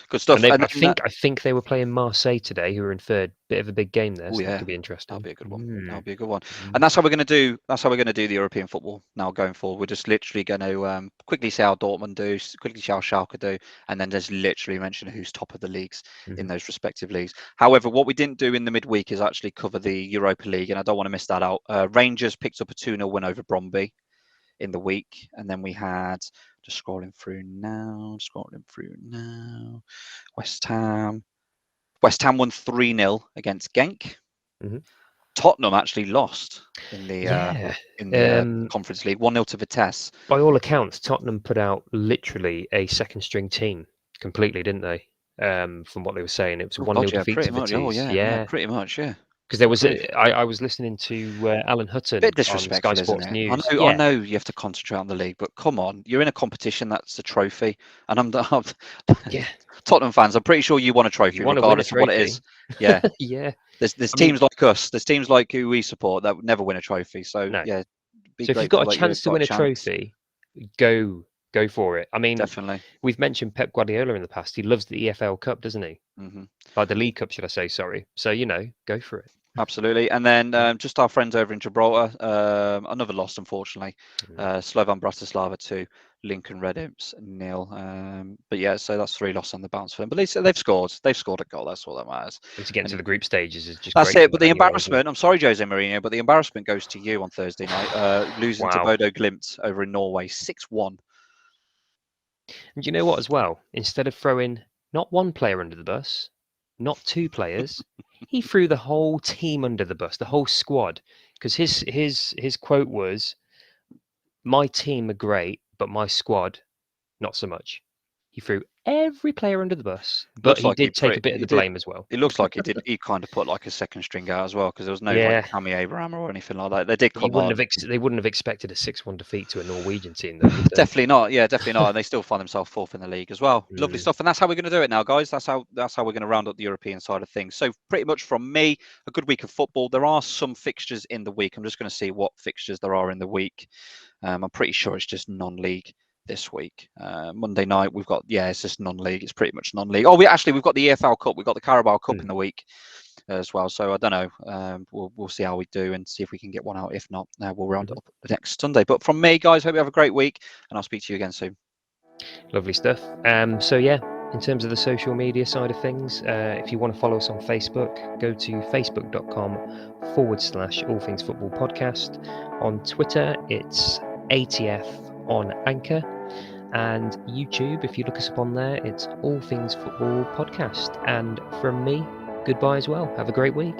Good stuff. And I think they were playing Marseille today, who are in third. Bit of a big game there, so that could be interesting. That'll be a good one. That'll be a good one. And that's how we're going to do. That's how we're going to do the European football now going forward. We're just literally going to quickly see how Dortmund do, quickly see how Schalke do, and then just literally mention who's top of the leagues in those respective leagues. However, what we didn't do in the midweek is actually cover the Europa League, and I don't want to miss that out. Rangers picked up a 2-0 win over Bromby in the week, and then we had, just scrolling through now, West Ham won 3-0 against Genk. Tottenham actually lost in the Conference League, 1-0 to Vitesse. By all accounts, Tottenham put out literally a second string team completely, didn't they? From what they were saying, it was a 1-0 defeat to Vitesse. Pretty much, yeah. Because there was I was listening to Alan Hutton on Sky Sports News. I know you have to concentrate on the league, but come on, you're in a competition that's a trophy, and I'm Tottenham fans. I'm pretty sure you want a trophy, regardless of what it is. Yeah, yeah. There's teams like us. There's teams like who we support that would never win a trophy. So yeah, so if you've got a chance to win a trophy, go for it. I mean, definitely. We've mentioned Pep Guardiola in the past. He loves the EFL Cup, doesn't he? Like the League Cup, should I say? Sorry. So go for it. Absolutely. And then just our friends over in Gibraltar, another loss, unfortunately. Slovan Bratislava 2, Lincoln Red Imps 0. But yeah, so that's 3 losses on the bounce for them. But they've scored. They've scored a goal. That's all that matters. And to get into the group stages is just that's it. But the embarrassment, I'm sorry, Jose Mourinho, but the embarrassment goes to you on Thursday night, losing to Bodo Glimt over in Norway 6-1. And you know what as well? Instead of throwing not one player under the bus, not 2 players, he threw the whole team under the bus, the whole squad. Because his quote was, "My team are great, but my squad, not so much." He threw every player under the bus, but he did take a bit of the blame as well. It looks like he did. He kind of put like a second string out as well, because there was no like Tammy Abraham or anything like that. They did come on. They wouldn't have expected a 6-1 defeat to a Norwegian team, though. Definitely not. Yeah, definitely not. And they still find themselves 4th in the league as well. Lovely stuff. And that's how we're going to do it now, guys. That's how we're going to round up the European side of things. So pretty much from me, a good week of football. There are some fixtures in the week. I'm just going to see what fixtures there are in the week. I'm pretty sure it's just non-league this week. Monday night we've got it's just non-league. It's pretty much non-league. We've got the EFL Cup. We've got the Carabao Cup in the week as well. So I don't know. We'll see how we do and see if we can get one out. If not, we'll round it up next Sunday. But from me, guys, hope you have a great week, and I'll speak to you again soon. Lovely stuff. So yeah, in terms of the social media side of things, if you want to follow us on Facebook, go to facebook.com/All Things Football Podcast. On Twitter, it's ATF on Anchor, and YouTube, if you look us up on there, it's All Things Football Podcast. And from me, goodbye as well. Have a great week.